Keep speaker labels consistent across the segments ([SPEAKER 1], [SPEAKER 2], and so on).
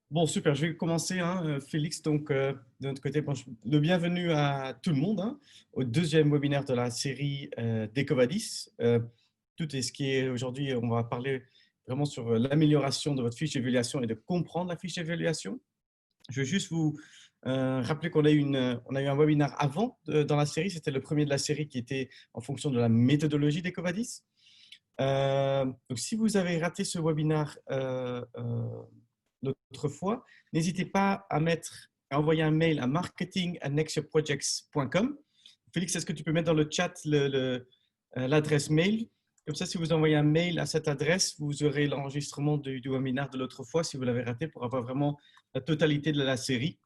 [SPEAKER 1] Bon, super, je vais commencer, hein, Félix. Donc, de notre côté, bon, le bienvenue à tout le monde, hein, au deuxième webinaire de la série d'Ecovadis. Tout est ce qui est aujourd'hui, on va parler vraiment sur l'amélioration de votre fiche d'évaluation et de comprendre la fiche d'évaluation. Je veux juste vous rappeler qu'on a eu, on a eu un webinaire avant dans la série. C'était le premier de la série qui était en fonction de la méthodologie d'Ecovadis. Donc, si vous avez raté ce webinaire l'autre fois, n'hésitez pas à envoyer un mail à marketing@nextyearprojects.com. Félix, est-ce que tu peux mettre dans le chat l'adresse mail? Comme ça, si vous envoyez un mail à cette adresse, vous aurez l'enregistrement du webinaire de l'autre fois si vous l'avez raté pour avoir vraiment la totalité de la série.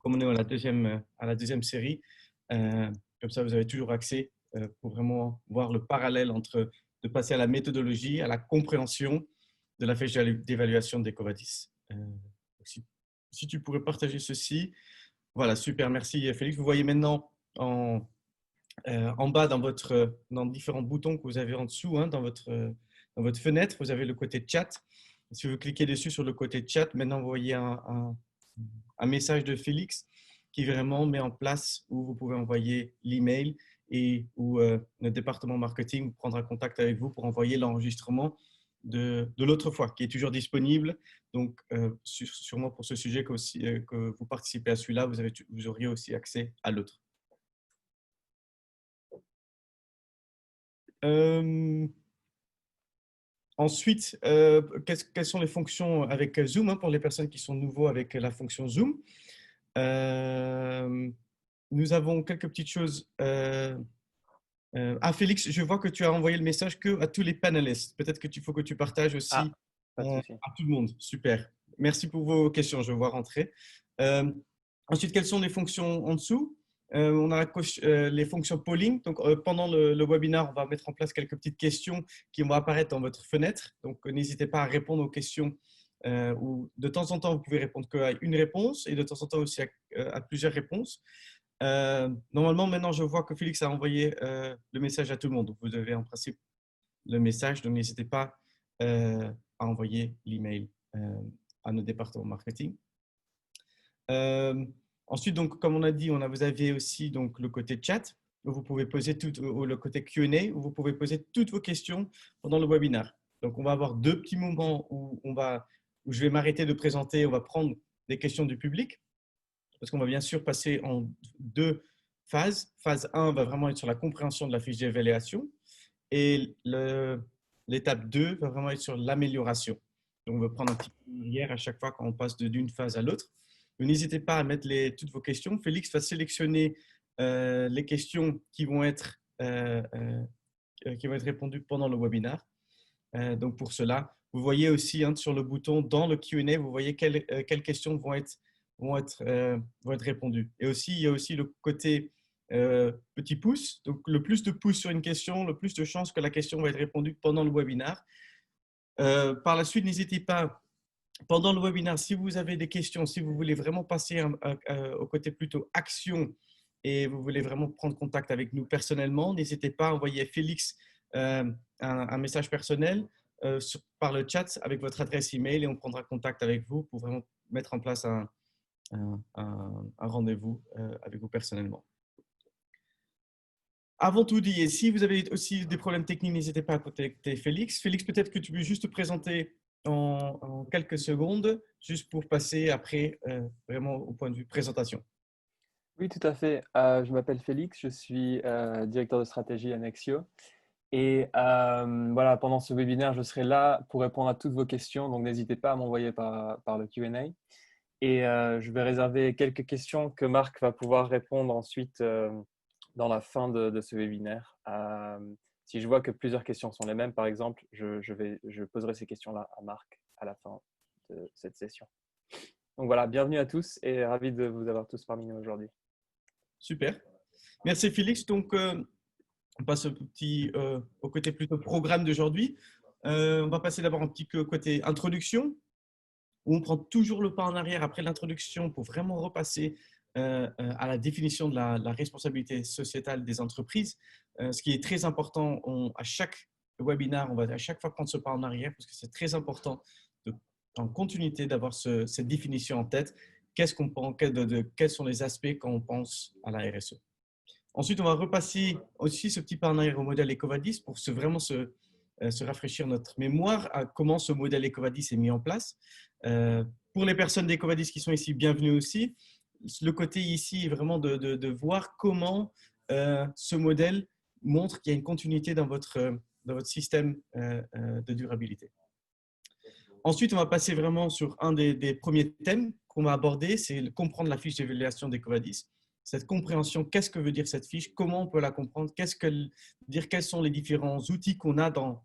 [SPEAKER 1] Comme on est à la deuxième série, comme ça, vous avez toujours accès pour vraiment voir le parallèle entre de passer à la méthodologie, à la compréhension de la fiche d'évaluation d'Ecovadis. Si tu pourrais partager ceci. Voilà, super, merci Félix. Vous voyez maintenant en bas dans différents boutons que vous avez en dessous, hein, dans votre fenêtre, vous avez le côté chat. Si vous cliquez dessus sur le côté chat, maintenant vous voyez un message de Félix qui vraiment met en place où vous pouvez envoyer l'email et où le département marketing prendra contact avec vous pour envoyer l'enregistrement de l'autre fois, qui est toujours disponible. Donc, sûrement pour ce sujet que vous participez à celui-là, vous auriez aussi accès à l'autre. Ensuite, quelles sont les fonctions avec Zoom, hein, pour les personnes qui sont nouveaux avec la fonction Zoom? Nous avons quelques petites choses. Félix, je vois que tu as envoyé le message que à tous les panélistes. Peut-être que faut que tu partages
[SPEAKER 2] Ah,
[SPEAKER 1] aussi
[SPEAKER 2] pas de souci.
[SPEAKER 1] à tout le monde. Super. Merci pour vos questions. Je vois rentrer. Euh, Ensuite, quelles sont les fonctions en dessous? On a les fonctions polling. Donc, pendant le webinaire, on va mettre en place quelques petites questions qui vont apparaître dans votre fenêtre. Donc, n'hésitez pas à répondre aux questions. Ou de temps en temps, vous pouvez répondre qu'à une réponse et de temps en temps aussi à plusieurs réponses. Normalement, maintenant, je vois que Félix a envoyé le message à tout le monde. Donc, vous avez en principe le message. Donc, n'hésitez pas à envoyer l'email à nos départements marketing. Ensuite, donc, comme on a dit, vous avez aussi donc, le côté chat, où vous pouvez poser le côté Q&A, où vous pouvez poser toutes vos questions pendant le webinaire. Donc, on va avoir deux petits moments où je vais m'arrêter de présenter, on va prendre des questions du public, parce qu'on va bien sûr passer en deux phases. Phase 1 va vraiment être sur la compréhension de la fiche d'évaluation, et l'étape 2 va vraiment être sur l'amélioration. Donc, on va prendre un petit peu hier à chaque fois quand on passe d'une phase à l'autre. N'hésitez pas à mettre toutes vos questions. Félix va sélectionner les questions qui vont être répondues pendant le webinaire. Donc, pour cela, vous voyez aussi, hein, sur le bouton dans le Q&A, vous voyez quelles questions vont être répondues. Et aussi, il y a aussi le côté petit pouce. Donc, le plus de pouces sur une question, le plus de chances que la question va être répondue pendant le webinaire. Par la suite, n'hésitez pas, pendant le webinaire, si vous avez des questions, si vous voulez vraiment passer au côté plutôt action et vous voulez vraiment prendre contact avec nous personnellement, n'hésitez pas à envoyer à Félix un message personnel par le chat avec votre adresse email et on prendra contact avec vous pour vraiment mettre en place un rendez-vous avec vous personnellement. Avant tout dit, si vous avez aussi des problèmes techniques, n'hésitez pas à contacter Félix. Félix, peut-être que tu peux juste te présenter en quelques secondes, juste pour passer après vraiment au point de vue présentation.
[SPEAKER 2] Oui, tout à fait. Je m'appelle Félix, je suis directeur de stratégie à Nexio. Et voilà, pendant ce webinaire, je serai là pour répondre à toutes vos questions. Donc, n'hésitez pas à m'envoyer par le Q&A. Et je vais réserver quelques questions que Marc va pouvoir répondre ensuite dans la fin de ce webinaire. Si je vois que plusieurs questions sont les mêmes, par exemple, je poserai ces questions-là à Marc à la fin de cette session. Donc voilà, bienvenue à tous et ravi de vous avoir tous parmi nous aujourd'hui.
[SPEAKER 1] Super. Merci Félix. Donc, on passe au côté plutôt programme d'aujourd'hui. On va passer d'abord un petit côté introduction, où on prend toujours le pas en arrière après l'introduction pour vraiment repasser à la définition de la responsabilité sociétale des entreprises. Ce qui est très important, à chaque webinaire, on va à chaque fois prendre ce pas en arrière parce que c'est très important de en continuité d'avoir cette définition en tête. Qu'est-ce qu'on pense, quels sont les aspects quand on pense à la RSE. Ensuite, on va repasser aussi ce petit pas en arrière au modèle EcoVadis pour vraiment se rafraîchir notre mémoire à comment ce modèle EcoVadis est mis en place. Pour les personnes d'EcoVadis qui sont ici, bienvenue aussi. Le côté ici est vraiment de voir comment ce modèle montre qu'il y a une continuité dans votre système de durabilité. Ensuite, on va passer vraiment sur un des premiers thèmes qu'on va aborder, c'est comprendre la fiche d'évaluation d'EcoVadis. Cette compréhension, qu'est-ce que veut dire cette fiche, comment on peut la comprendre, quels sont les différents outils qu'on a dans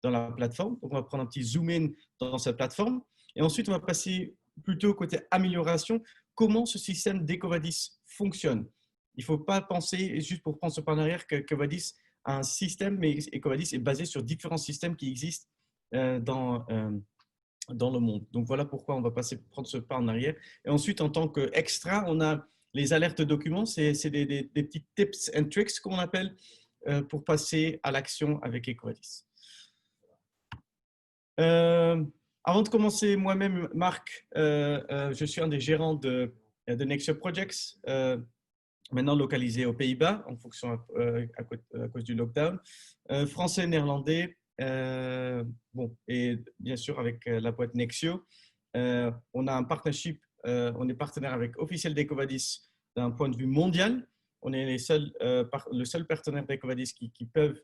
[SPEAKER 1] la plateforme. Donc, on va prendre un petit zoom in dans cette plateforme. Et ensuite, on va passer plutôt au côté amélioration, comment ce système d'EcoVadis fonctionne. Il ne faut pas penser, juste pour prendre ce pas en arrière, qu'EcoVadis a un système, mais EcoVadis est basé sur différents systèmes qui existent dans le monde. Donc, voilà pourquoi on va prendre ce pas en arrière. Et ensuite, en tant qu'extra, on a les alertes documents. C'est des petits tips and tricks qu'on appelle pour passer à l'action avec EcoVadis. Avant de commencer, moi-même, Marc, je suis un des gérants de Nexio Projects, maintenant localisé aux Pays-Bas en fonction à cause du lockdown. Français, néerlandais, et bien sûr avec la boîte Nexio. On a un partnership, on est partenaire avec officiel d'EcoVadis d'un point de vue mondial. On est le seul partenaire d'EcoVadis qui peuvent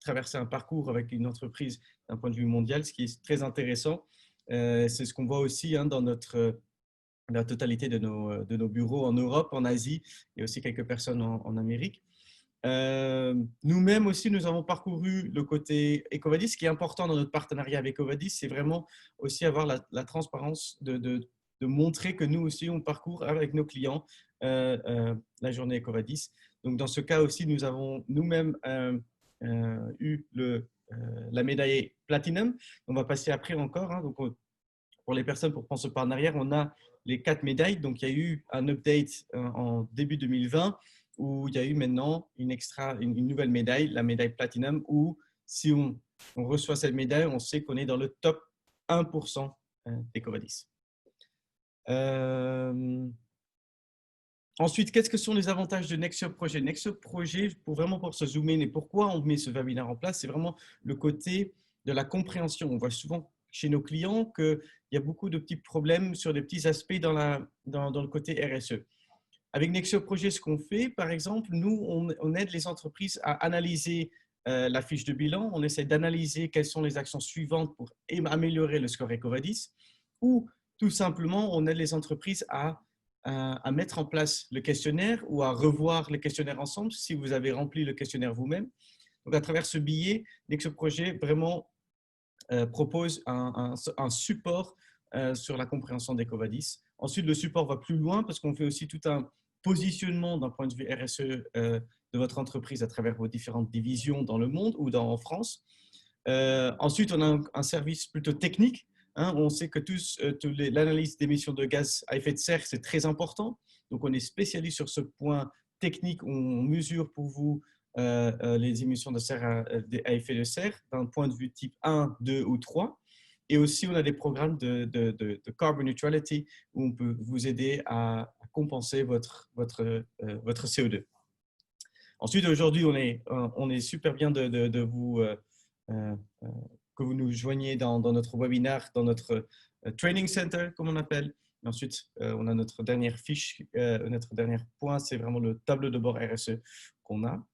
[SPEAKER 1] traverser un parcours avec une entreprise d'un point de vue mondial, ce qui est très intéressant. C'est ce qu'on voit aussi dans la totalité de nos bureaux en Europe, en Asie et aussi quelques personnes en Amérique. Nous-mêmes aussi, nous avons parcouru le côté EcoVadis. Ce qui est important dans notre partenariat avec EcoVadis, c'est vraiment aussi avoir la transparence de montrer que nous aussi, on parcourt avec nos clients la journée EcoVadis. Donc, dans ce cas aussi, nous avons nous-mêmes eu la médaille Platinum. On va passer après encore. Donc, pour les personnes, pour prendre ce pas en arrière, on a les 4 médailles. Donc, il y a eu un update en début 2020 où il y a eu maintenant une nouvelle médaille, la médaille Platinum, où si on reçoit cette médaille, on sait qu'on est dans le top 1% d'EcoVadis. Ensuite, qu'est-ce que sont les avantages de Nexio Projet? Nexio Projet, pour se zoomer, et pourquoi on met ce webinaire en place, c'est vraiment le côté de la compréhension. On voit souvent chez nos clients qu'il y a beaucoup de petits problèmes sur des petits aspects dans le côté RSE. Avec Nexio Projet, ce qu'on fait, par exemple, nous, on aide les entreprises à analyser la fiche de bilan. On essaie d'analyser quelles sont les actions suivantes pour améliorer le score EcoVadis, ou tout simplement, on aide les entreprises à mettre en place le questionnaire ou à revoir le questionnaire ensemble si vous avez rempli le questionnaire vous-même. Donc, à travers ce billet, Nexio Projet vraiment propose un support sur la compréhension d'EcoVadis. Ensuite, le support va plus loin parce qu'on fait aussi tout un positionnement d'un point de vue RSE de votre entreprise à travers vos différentes divisions dans le monde ou en France. Ensuite, on a un service plutôt technique. On sait que l'analyse d'émissions de gaz à effet de serre, c'est très important. Donc, on est spécialiste sur ce point technique. On mesure pour vous les émissions de serre à effet de serre d'un point de vue type 1, 2 ou 3. Et aussi, on a des programmes de carbon neutrality où on peut vous aider à compenser votre CO2. Ensuite, aujourd'hui, on est super bien de vous que vous nous joigniez dans notre webinaire, dans notre training center, comme on appelle. Et ensuite, on a notre dernière fiche, notre dernier point, c'est vraiment le tableau de bord RSE qu'on a.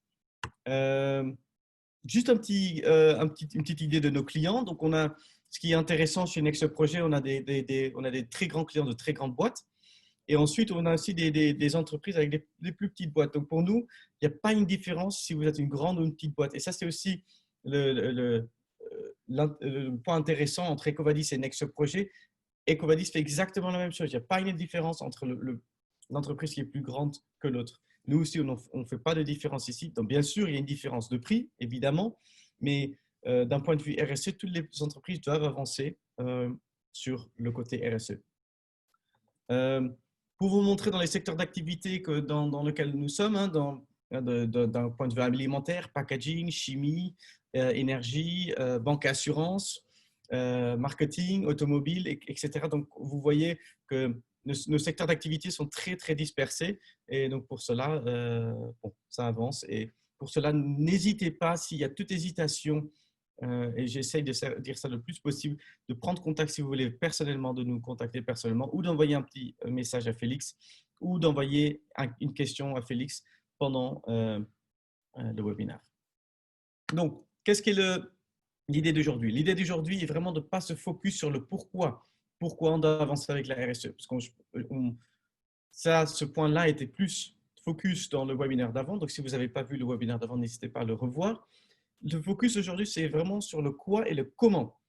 [SPEAKER 1] Juste une petite idée de nos clients. Donc, ce qui est intéressant chez Nexio Projet, on a des très grands clients de très grandes boîtes. Et ensuite, on a aussi des entreprises avec des plus petites boîtes. Donc, pour nous, il n'y a pas une différence si vous êtes une grande ou une petite boîte. Et ça, c'est aussi le point intéressant entre EcoVadis et Nexio Projet. EcoVadis fait exactement la même chose. Il n'y a pas une différence entre l'entreprise qui est plus grande que l'autre. Nous aussi, on ne fait pas de différence ici. Donc, bien sûr, il y a une différence de prix, évidemment, mais d'un point de vue RSE, toutes les entreprises doivent avancer sur le côté RSE. Pour vous montrer dans les secteurs d'activité dans lesquels nous sommes, d'un point de vue alimentaire, packaging, chimie, énergie, banque et assurance, marketing, automobile, etc. Donc, vous voyez que nos secteurs d'activité sont très, très dispersés. Et donc, pour cela, bon, ça avance. Et pour cela, n'hésitez pas, s'il y a toute hésitation, et j'essaye de dire ça le plus possible, de prendre contact si vous voulez personnellement, de nous contacter personnellement ou d'envoyer un petit message à Félix ou d'envoyer une question à Félix pendant le webinaire. Donc, qu'est-ce qui est l'idée d'aujourd'hui? L'idée d'aujourd'hui est vraiment de ne pas se focus sur le pourquoi. Pourquoi on doit avancer avec la RSE? Parce que ce point-là était plus focus dans le webinaire d'avant. Donc, si vous n'avez pas vu le webinaire d'avant, n'hésitez pas à le revoir. Le focus aujourd'hui, c'est vraiment sur le quoi et le comment.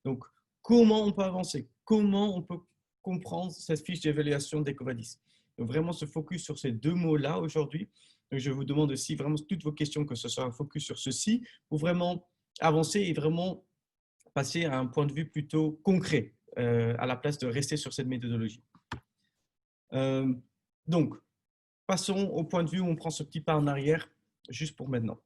[SPEAKER 1] Donc, comment on peut avancer? Comment on peut comprendre cette fiche d'évaluation d'EcoVadis? Donc, vraiment se focus sur ces deux mots-là aujourd'hui. Donc, je vous demande aussi vraiment toutes vos questions, que ce soit un focus sur ceci, pour vraiment avancer et vraiment passer à un point de vue plutôt concret, à la place de rester sur cette méthodologie. Donc, passons au point de vue où on prend ce petit pas en arrière, juste pour maintenant.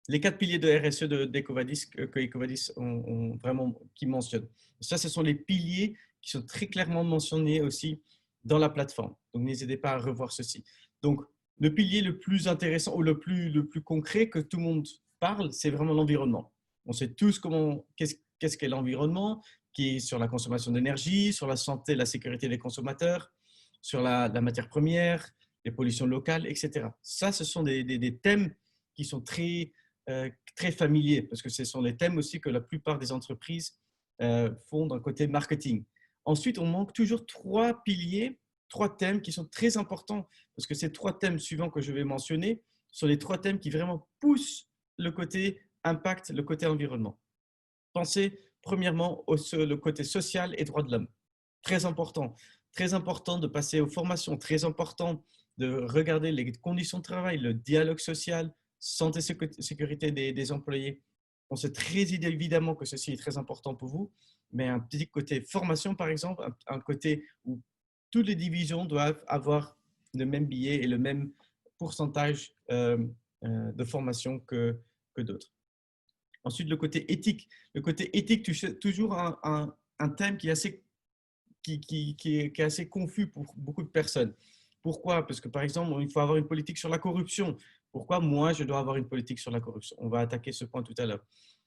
[SPEAKER 1] Les 4 piliers de RSE d'EcoVadis que EcoVadis ont vraiment, qui mentionnent. Ça, ce sont les piliers qui sont très clairement mentionnés aussi dans la plateforme. Donc, n'hésitez pas à revoir ceci. Donc, le pilier le plus intéressant ou le plus concret que tout le monde parle, c'est vraiment l'environnement. On sait tous qu'est-ce qu'est l'environnement, qui est sur la consommation d'énergie, sur la santé, la sécurité des consommateurs, sur la matière première, les pollutions locales, etc. Ça, ce sont des thèmes qui sont très familiers, parce que ce sont les thèmes aussi que la plupart des entreprises font d'un côté marketing. Ensuite, on manque toujours 3 piliers, 3 thèmes qui sont très importants, parce que ces 3 thèmes suivants que je vais mentionner sont les 3 thèmes qui vraiment poussent le côté impact, le côté environnement. Pensez premièrement le côté social et droits de l'homme. Très important de passer aux formations, très important de regarder les conditions de travail, le dialogue social, santé, sécurité des employés. On sait très évidemment que ceci est très important pour vous, mais un petit côté formation, par exemple, un côté où toutes les divisions doivent avoir le même billet et le même pourcentage de formation que d'autres. Ensuite, le côté éthique. Le côté éthique, toujours un thème qui est assez confus pour beaucoup de personnes. Pourquoi? Parce que, par exemple, il faut avoir une politique sur la corruption. Pourquoi moi, je dois avoir une politique sur la corruption? On va attaquer ce point tout à l'heure.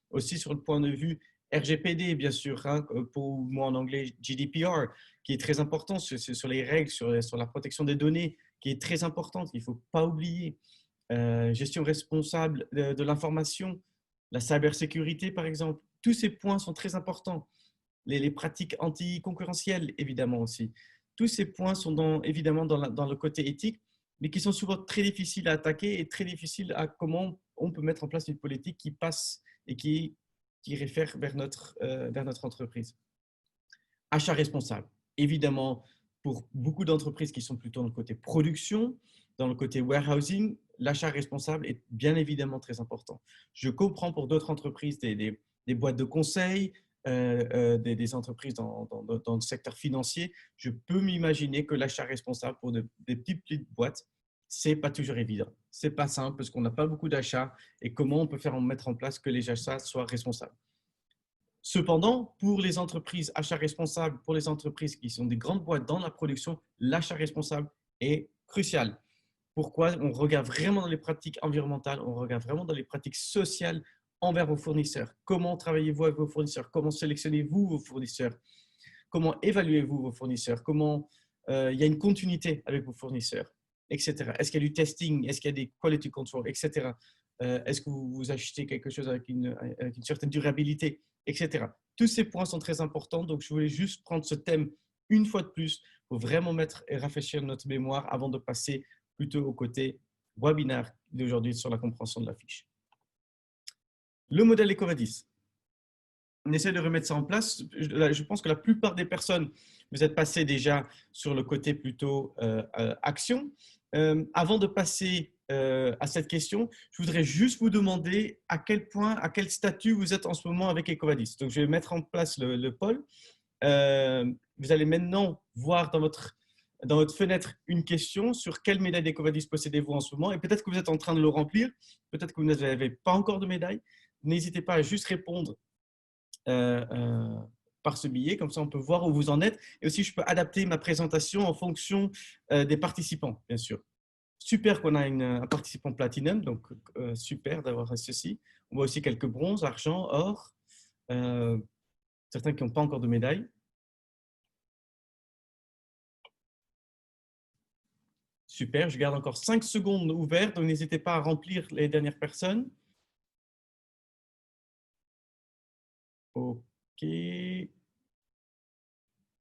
[SPEAKER 1] Aussi, sur le point de vue RGPD, bien sûr, hein, pour moi en anglais GDPR, qui est très important sur les règles, sur la protection des données, qui est très importante, qu'il ne faut pas oublier. Gestion responsable de l'information, la cybersécurité, par exemple. Tous ces points sont très importants. Les pratiques anticoncurrentielles, évidemment aussi. Tous ces points sont évidemment dans le côté éthique, mais qui sont souvent très difficiles à attaquer et très difficiles à comment on peut mettre en place une politique qui passe et qui réfère vers notre entreprise. Achat responsable. Évidemment, pour beaucoup d'entreprises qui sont plutôt dans le côté production, dans le côté warehousing, l'achat responsable est bien évidemment très important. Je comprends pour d'autres entreprises, des boîtes de conseil, des entreprises dans le secteur financier, je peux m'imaginer que l'achat responsable pour des petites boîtes, c'est pas toujours évident. C'est pas simple parce qu'on n'a pas beaucoup d'achats et comment on peut mettre en place que les achats soient responsables. Cependant, pour les entreprises, achat responsable, pour les entreprises qui sont des grandes boîtes dans la production, l'achat responsable est crucial. Pourquoi? On regarde vraiment dans les pratiques environnementales, on regarde vraiment dans les pratiques sociales envers vos fournisseurs. Comment travaillez-vous avec vos fournisseurs? Comment sélectionnez-vous vos fournisseurs? Comment évaluez-vous vos fournisseurs? Comment il y a une continuité avec vos fournisseurs, etc. Est-ce qu'il y a du testing? Est-ce qu'il y a des quality control, etc. Est-ce que vous achetez quelque chose avec une certaine durabilité, etc. Tous ces points sont très importants, donc je voulais juste prendre ce thème une fois de plus pour vraiment mettre et rafraîchir notre mémoire avant de passer plutôt au côté webinaire d'aujourd'hui sur la compréhension de la fiche. Le modèle EcoVadis. On essaie de remettre ça en place. Je pense que la plupart des personnes, vous êtes passés déjà sur le côté plutôt action. Avant de passer à cette question, je voudrais juste vous demander à quel statut vous êtes en ce moment avec EcoVadis. Donc, je vais mettre en place le poll. Vous allez maintenant voir dans votre fenêtre une question sur quelle médaille d'EcoVadis possédez-vous en ce moment, et peut-être que vous êtes en train de le remplir, peut-être que vous n'avez pas encore de médaille. N'hésitez pas à juste répondre par ce biais. Comme ça, on peut voir où vous en êtes. Et aussi, je peux adapter ma présentation en fonction des participants, bien sûr. Super qu'on a un participant platinum, donc super d'avoir ceci. On voit aussi quelques bronzes, argent, or, certains qui n'ont pas encore de médaille. Super, je garde encore 5 secondes ouvertes, donc n'hésitez pas à remplir les dernières personnes. OK. Et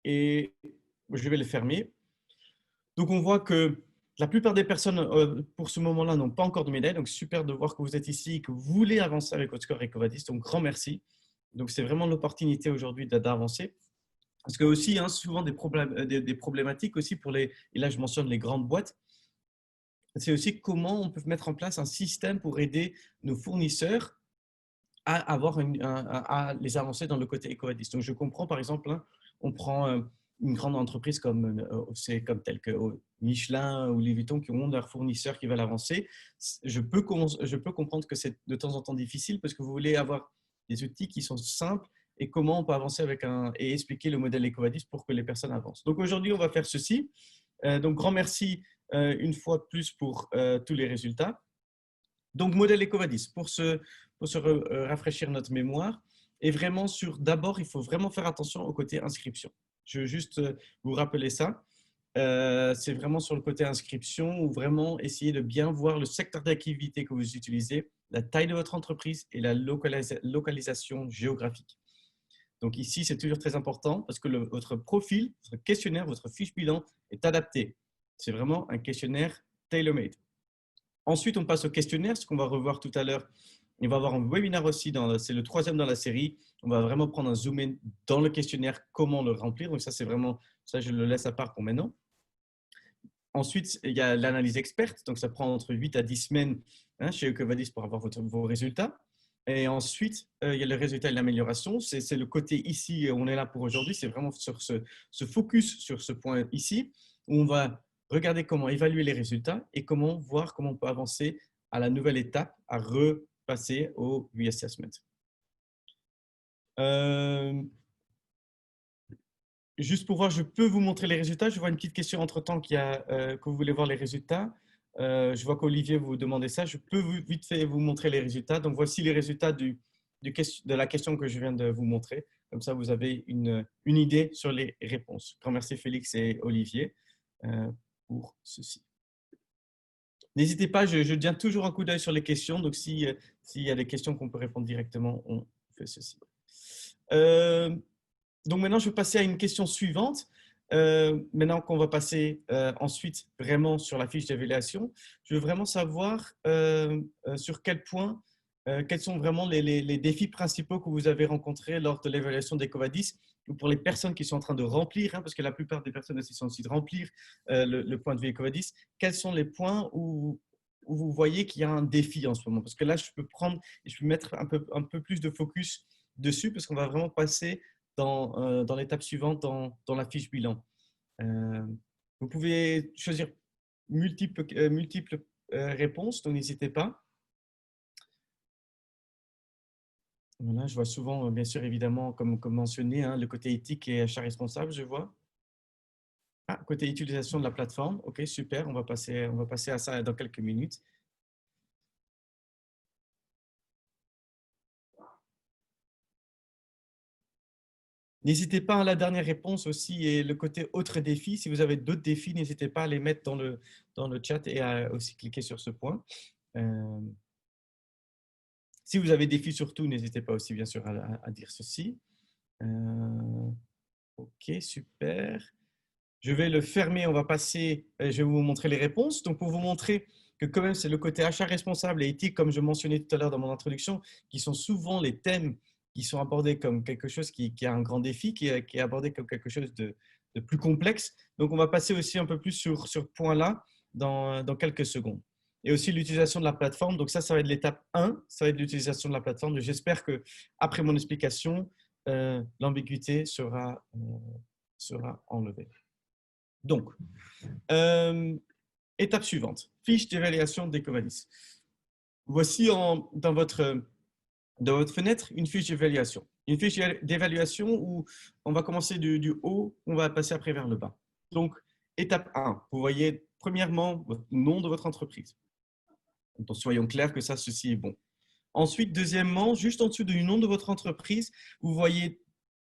[SPEAKER 1] je vais le fermer. Donc, on voit que la plupart des personnes, pour ce moment-là, n'ont pas encore de médaille. Donc, super de voir que vous êtes ici et que vous voulez avancer avec votre score EcoVadis. Donc, grand merci. Donc, c'est vraiment l'opportunité aujourd'hui d'avancer. Parce que aussi, hein, souvent des problématiques aussi pour les, et là je mentionne les grandes boîtes, c'est aussi comment on peut mettre en place un système pour aider nos fournisseurs à, à les avancer dans le côté EcoVadis. Donc je comprends par exemple, hein, on prend une grande entreprise comme telle que Michelin ou Louis Vuitton qui ont leurs fournisseurs qui veulent avancer. Je peux comprendre que c'est de temps en temps difficile parce que vous voulez avoir des outils qui sont simples et comment on peut avancer et expliquer le modèle EcoVadis pour que les personnes avancent. Donc aujourd'hui, on va faire ceci. Donc grand merci une fois de plus pour tous les résultats. Donc modèle EcoVadis, pour se rafraîchir notre mémoire, et vraiment d'abord, il faut vraiment faire attention au côté inscription. Je veux juste vous rappeler ça. C'est vraiment sur le côté inscription où vraiment essayer de bien voir le secteur d'activité que vous utilisez, la taille de votre entreprise et la localisation géographique. Donc ici, c'est toujours très important parce que votre profil, votre questionnaire, votre fiche bilan est adapté. C'est vraiment un questionnaire tailor-made. Ensuite, on passe au questionnaire, ce qu'on va revoir tout à l'heure. On va avoir un webinaire aussi, c'est le 3e dans la série. On va vraiment prendre un zoom in dans le questionnaire, comment le remplir. Donc ça, c'est vraiment, ça je le laisse à part pour maintenant. Ensuite, il y a l'analyse experte. Donc ça prend entre 8 à 10 semaines hein, chez EcoVadis pour avoir vos résultats. Et ensuite, il y a le résultat et l'amélioration. C'est le côté ici, on est là pour aujourd'hui. C'est vraiment sur ce focus sur ce point ici, où on va regarder comment évaluer les résultats et comment voir comment on peut avancer à la nouvelle étape, à repasser au reassessment. Juste pour voir, je peux vous montrer les résultats. Je vois une petite question entre-temps que vous voulez voir les résultats. Je vois qu'Olivier vous demandait ça. Je peux vite fait vous montrer les résultats. Donc, voici les résultats de la question que je viens de vous montrer. Comme ça, vous avez une idée sur les réponses. Grand merci Félix et Olivier pour ceci. N'hésitez pas, je tiens toujours un coup d'œil sur les questions. Donc, s'il y a des questions qu'on peut répondre directement, on fait ceci. Donc maintenant, je vais passer à une question suivante. Maintenant qu'on va passer ensuite vraiment sur la fiche d'évaluation, je veux vraiment savoir sur quel point, quels sont vraiment les défis principaux que vous avez rencontrés lors de l'évaluation d'EcoVadis ou pour les personnes qui sont en train de remplir, hein, parce que la plupart des personnes aussi sont aussi de remplir le point de vue EcoVadis. Quels sont les points où vous voyez qu'il y a un défi en ce moment? Parce que là, je peux prendre et je peux mettre un peu plus de focus dessus parce qu'on va vraiment passer dans l'étape suivante, dans la fiche bilan. Vous pouvez choisir multiples réponses, donc n'hésitez pas. Voilà, je vois souvent, bien sûr, évidemment, comme mentionné, hein, le côté éthique et achat responsable, je vois. Ah, côté utilisation de la plateforme, ok, super, on va passer à ça dans quelques minutes. N'hésitez pas à la dernière réponse aussi et le côté autre défi. Si vous avez d'autres défis, n'hésitez pas à les mettre dans le chat et à aussi cliquer sur ce point. Si vous avez des défis surtout, n'hésitez pas aussi bien sûr à dire ceci. Ok, super. Je vais le fermer, on va passer, je vais vous montrer les réponses. Donc pour vous montrer que quand même c'est le côté achat responsable et éthique, comme je mentionnais tout à l'heure dans mon introduction, qui sont souvent les thèmes qui sont abordés comme quelque chose qui a un grand défi, qui est abordé comme quelque chose de plus complexe. Donc on va passer aussi un peu plus sur ce point-là dans quelques secondes. Et aussi l'utilisation de la plateforme. Donc ça va être l'étape 1, ça va être l'utilisation de la plateforme. J'espère qu'après mon explication, l'ambiguïté sera enlevée. Donc, étape suivante, fiche d'évaluation d'EcoVadis. Voici dans votre Dans votre fenêtre, une fiche d'évaluation. Une fiche d'évaluation où on va commencer du haut, on va passer après vers le bas. Donc, étape 1, vous voyez premièrement le nom de votre entreprise. Donc, soyons clairs que ça, ceci est bon. Ensuite, deuxièmement, juste en dessous du nom de votre entreprise, vous voyez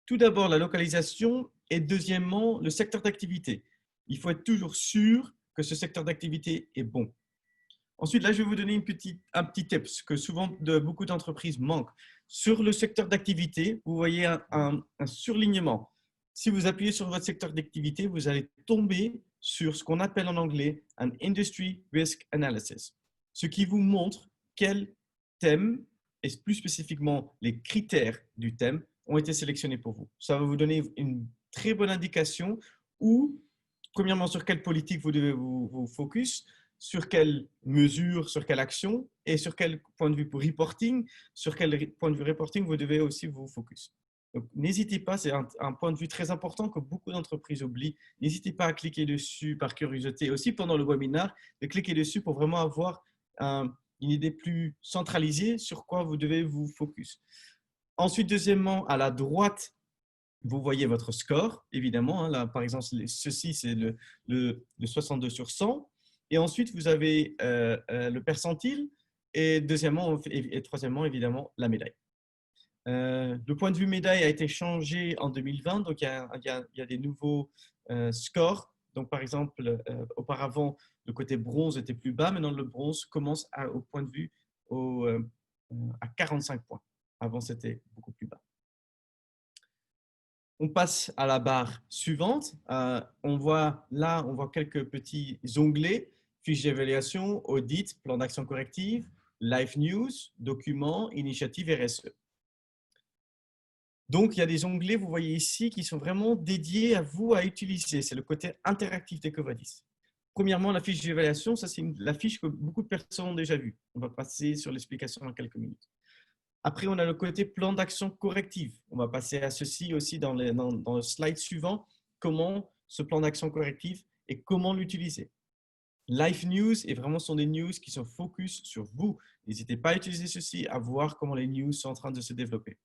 [SPEAKER 1] tout d'abord la localisation et deuxièmement, le secteur d'activité. Il faut être toujours sûr que ce secteur d'activité est bon. Ensuite, là, je vais vous donner un petit tips que souvent beaucoup d'entreprises manquent. Sur le secteur d'activité, vous voyez un surlignement. Si vous appuyez sur votre secteur d'activité, vous allez tomber sur ce qu'on appelle en anglais un Industry Risk Analysis, ce qui vous montre quel thème et plus spécifiquement les critères du thème ont été sélectionnés pour vous. Ça va vous donner une très bonne indication où, premièrement, sur quelle politique vous devez vous focus, sur quelle mesure, sur quelle action et sur quel point de vue pour reporting, sur quel point de vue reporting vous devez aussi vous focus. Donc, n'hésitez pas, c'est un point de vue très important que beaucoup d'entreprises oublient. N'hésitez pas à cliquer dessus par curiosité. Aussi, pendant le webinaire, de cliquer dessus pour vraiment avoir une idée plus centralisée sur quoi vous devez vous focus. Ensuite, deuxièmement, à la droite, vous voyez votre score, évidemment. Hein, là, par exemple, ceci, c'est le 62 sur 100. Et ensuite, vous avez le percentile. Et deuxièmement et troisièmement, évidemment, la médaille. Le point de vue médaille a été changé en 2020. Donc, il y a des nouveaux scores. Donc, par exemple, auparavant, le côté bronze était plus bas. Maintenant, le bronze commence au point de vue à 45 points. Avant, c'était beaucoup plus bas. On passe à la barre suivante. On voit quelques petits onglets, fiche d'évaluation, audit, plan d'action corrective, live news, documents, initiative RSE. Donc, il y a des onglets, vous voyez ici, qui sont vraiment dédiés à vous à utiliser. C'est le côté interactif d'EcoVadis. Premièrement, la fiche d'évaluation, ça c'est la fiche que beaucoup de personnes ont déjà vue. On va passer sur l'explication dans quelques minutes. Après, on a le côté plan d'action corrective. On va passer à ceci aussi dans le slide suivant, comment ce plan d'action corrective et comment l'utiliser. Live News, et vraiment, sont des news qui sont focus sur vous. N'hésitez pas à utiliser ceci, à voir comment les news sont en train de se développer.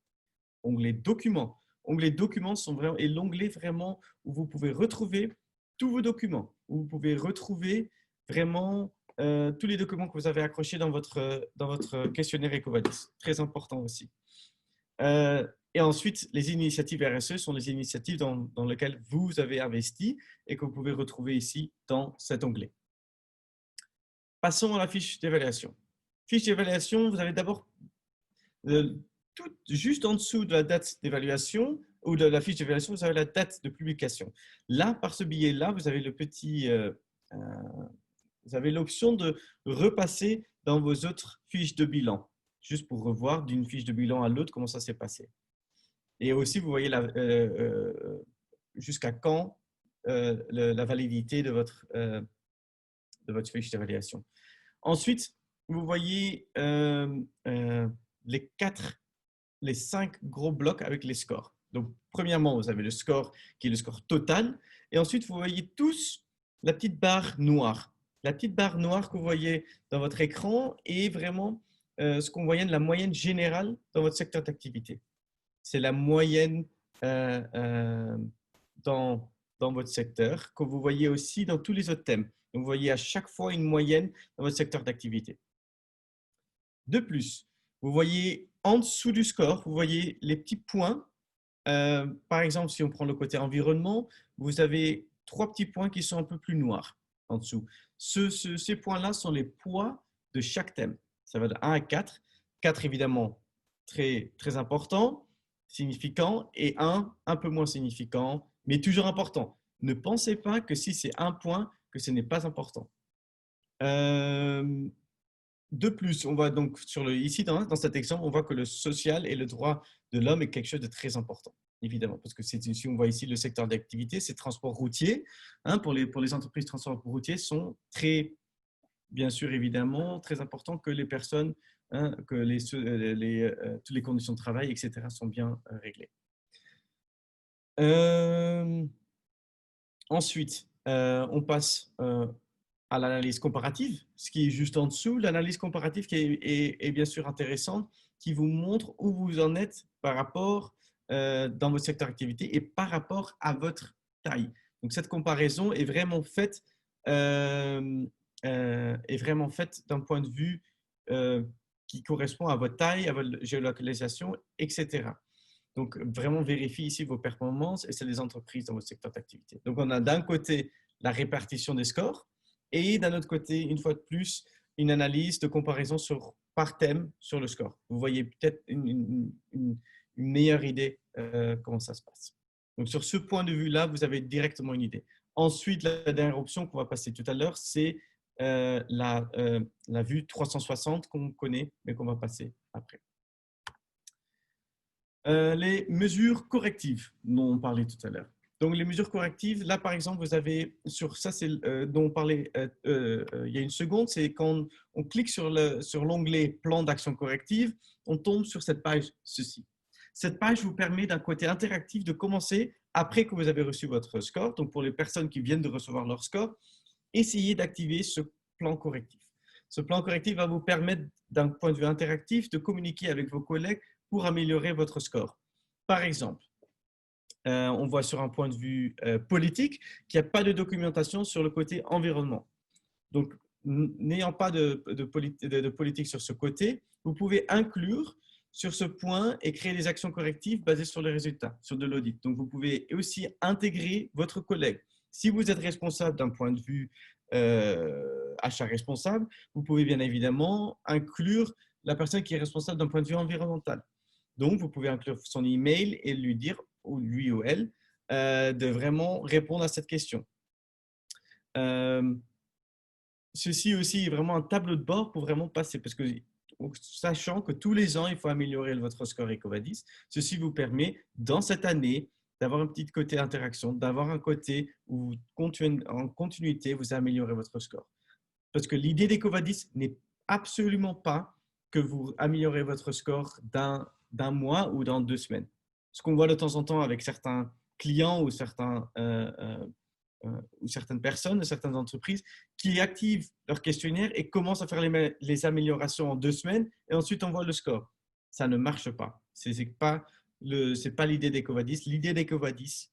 [SPEAKER 1] Onglet documents. Onglet documents est l'onglet vraiment où vous pouvez retrouver tous vos documents, où vous pouvez retrouver vraiment tous les documents que vous avez accrochés dans votre questionnaire EcoVadis. Très important aussi. Et ensuite, les initiatives RSE sont les initiatives dans lesquelles vous avez investi et que vous pouvez retrouver ici dans cet onglet. Passons à la fiche d'évaluation. Fiche d'évaluation, vous avez d'abord juste en dessous de la date d'évaluation ou de la fiche d'évaluation, vous avez la date de publication. Là, par ce billet-là, vous avez vous avez l'option de repasser dans vos autres fiches de bilan, juste pour revoir d'une fiche de bilan à l'autre comment ça s'est passé. Et aussi, vous voyez jusqu'à quand la validité de votre fiche d'évaluation. Ensuite, vous voyez les 5 gros blocs avec les scores. Donc, premièrement, vous avez le score qui est le score total. Et ensuite, vous voyez tous la petite barre noire. La petite barre noire que vous voyez dans votre écran est vraiment ce qu'on voit de la moyenne générale dans votre secteur d'activité. C'est la moyenne dans votre secteur que vous voyez aussi dans tous les autres thèmes. Donc, vous voyez à chaque fois une moyenne dans votre secteur d'activité. De plus, vous voyez en dessous du score, vous voyez les petits points. Par exemple, si on prend le côté environnement, vous avez 3 petits points qui sont un peu plus noirs en dessous. Ces points-là sont les poids de chaque thème. Ça va de 1 à 4. 4, évidemment, très, très important, significant, et 1, un peu moins significant, mais toujours important. Ne pensez pas que si c'est un point, que ce n'est pas important. De plus, on voit donc ici dans cet exemple, on voit que le social et le droit de l'homme est quelque chose de très important, évidemment, parce que si on voit ici le secteur d'activité, c'est transport routier. Hein, pour les entreprises de transport routier sont très, bien sûr, évidemment, très importants que les personnes, hein, que toutes les conditions de travail, etc., sont bien réglées. Ensuite, on passe à l'analyse comparative, ce qui est juste en dessous. L'analyse comparative qui est bien sûr intéressante, qui vous montre où vous en êtes par rapport dans votre secteur d'activité et par rapport à votre taille. Donc, cette comparaison est vraiment faite d'un point de vue qui correspond à votre taille, à votre géolocalisation, etc. Donc, vraiment vérifiez ici vos performances et c'est les entreprises dans votre secteur d'activité. Donc, on a d'un côté la répartition des scores et d'un autre côté, une fois de plus, une analyse de comparaison par thème sur le score. Vous voyez peut-être une meilleure idée comment ça se passe. Donc, sur ce point de vue-là, vous avez directement une idée. Ensuite, la dernière option qu'on va passer tout à l'heure, c'est la vue 360 qu'on connaît, mais qu'on va passer après. Les mesures correctives dont on parlait tout à l'heure. Donc, les mesures correctives, là, par exemple, vous avez sur ça, c'est dont on parlait il y a une seconde, c'est quand on clique sur l'onglet plan d'action corrective, on tombe sur cette page, ceci. Cette page vous permet d'un côté interactif de commencer après que vous avez reçu votre score. Donc, pour les personnes qui viennent de recevoir leur score, essayez d'activer ce plan correctif. Ce plan correctif va vous permettre, d'un point de vue interactif, de communiquer avec vos collègues pour améliorer votre score. Par exemple, on voit sur un point de vue politique qu'il n'y a pas de documentation sur le côté environnement. Donc, n'ayant pas de politique sur ce côté, vous pouvez inclure sur ce point et créer des actions correctives basées sur les résultats, sur de l'audit. Donc, vous pouvez aussi intégrer votre collègue. Si vous êtes responsable d'un point de vue achat responsable, vous pouvez bien évidemment inclure la personne qui est responsable d'un point de vue environnemental. Donc, vous pouvez inclure son email et lui dire, ou lui ou elle, de vraiment répondre à cette question. Ceci aussi est vraiment un tableau de bord pour vraiment passer, parce que sachant que tous les ans, il faut améliorer votre score EcoVadis, ceci vous permet, dans cette année, d'avoir un petit côté interaction, d'avoir un côté où, en continuité, vous améliorez votre score. Parce que l'idée d'EcoVadis n'est absolument pas que vous améliorez votre score d'un mois ou dans 2 semaines. Ce qu'on voit de temps en temps avec certains clients ou certaines personnes, certaines entreprises qui activent leur questionnaire et commencent à faire les améliorations en 2 semaines et ensuite on voit le score. Ça ne marche pas. Ce n'est pas l'idée d'EcoVadis. L'idée d'EcoVadis,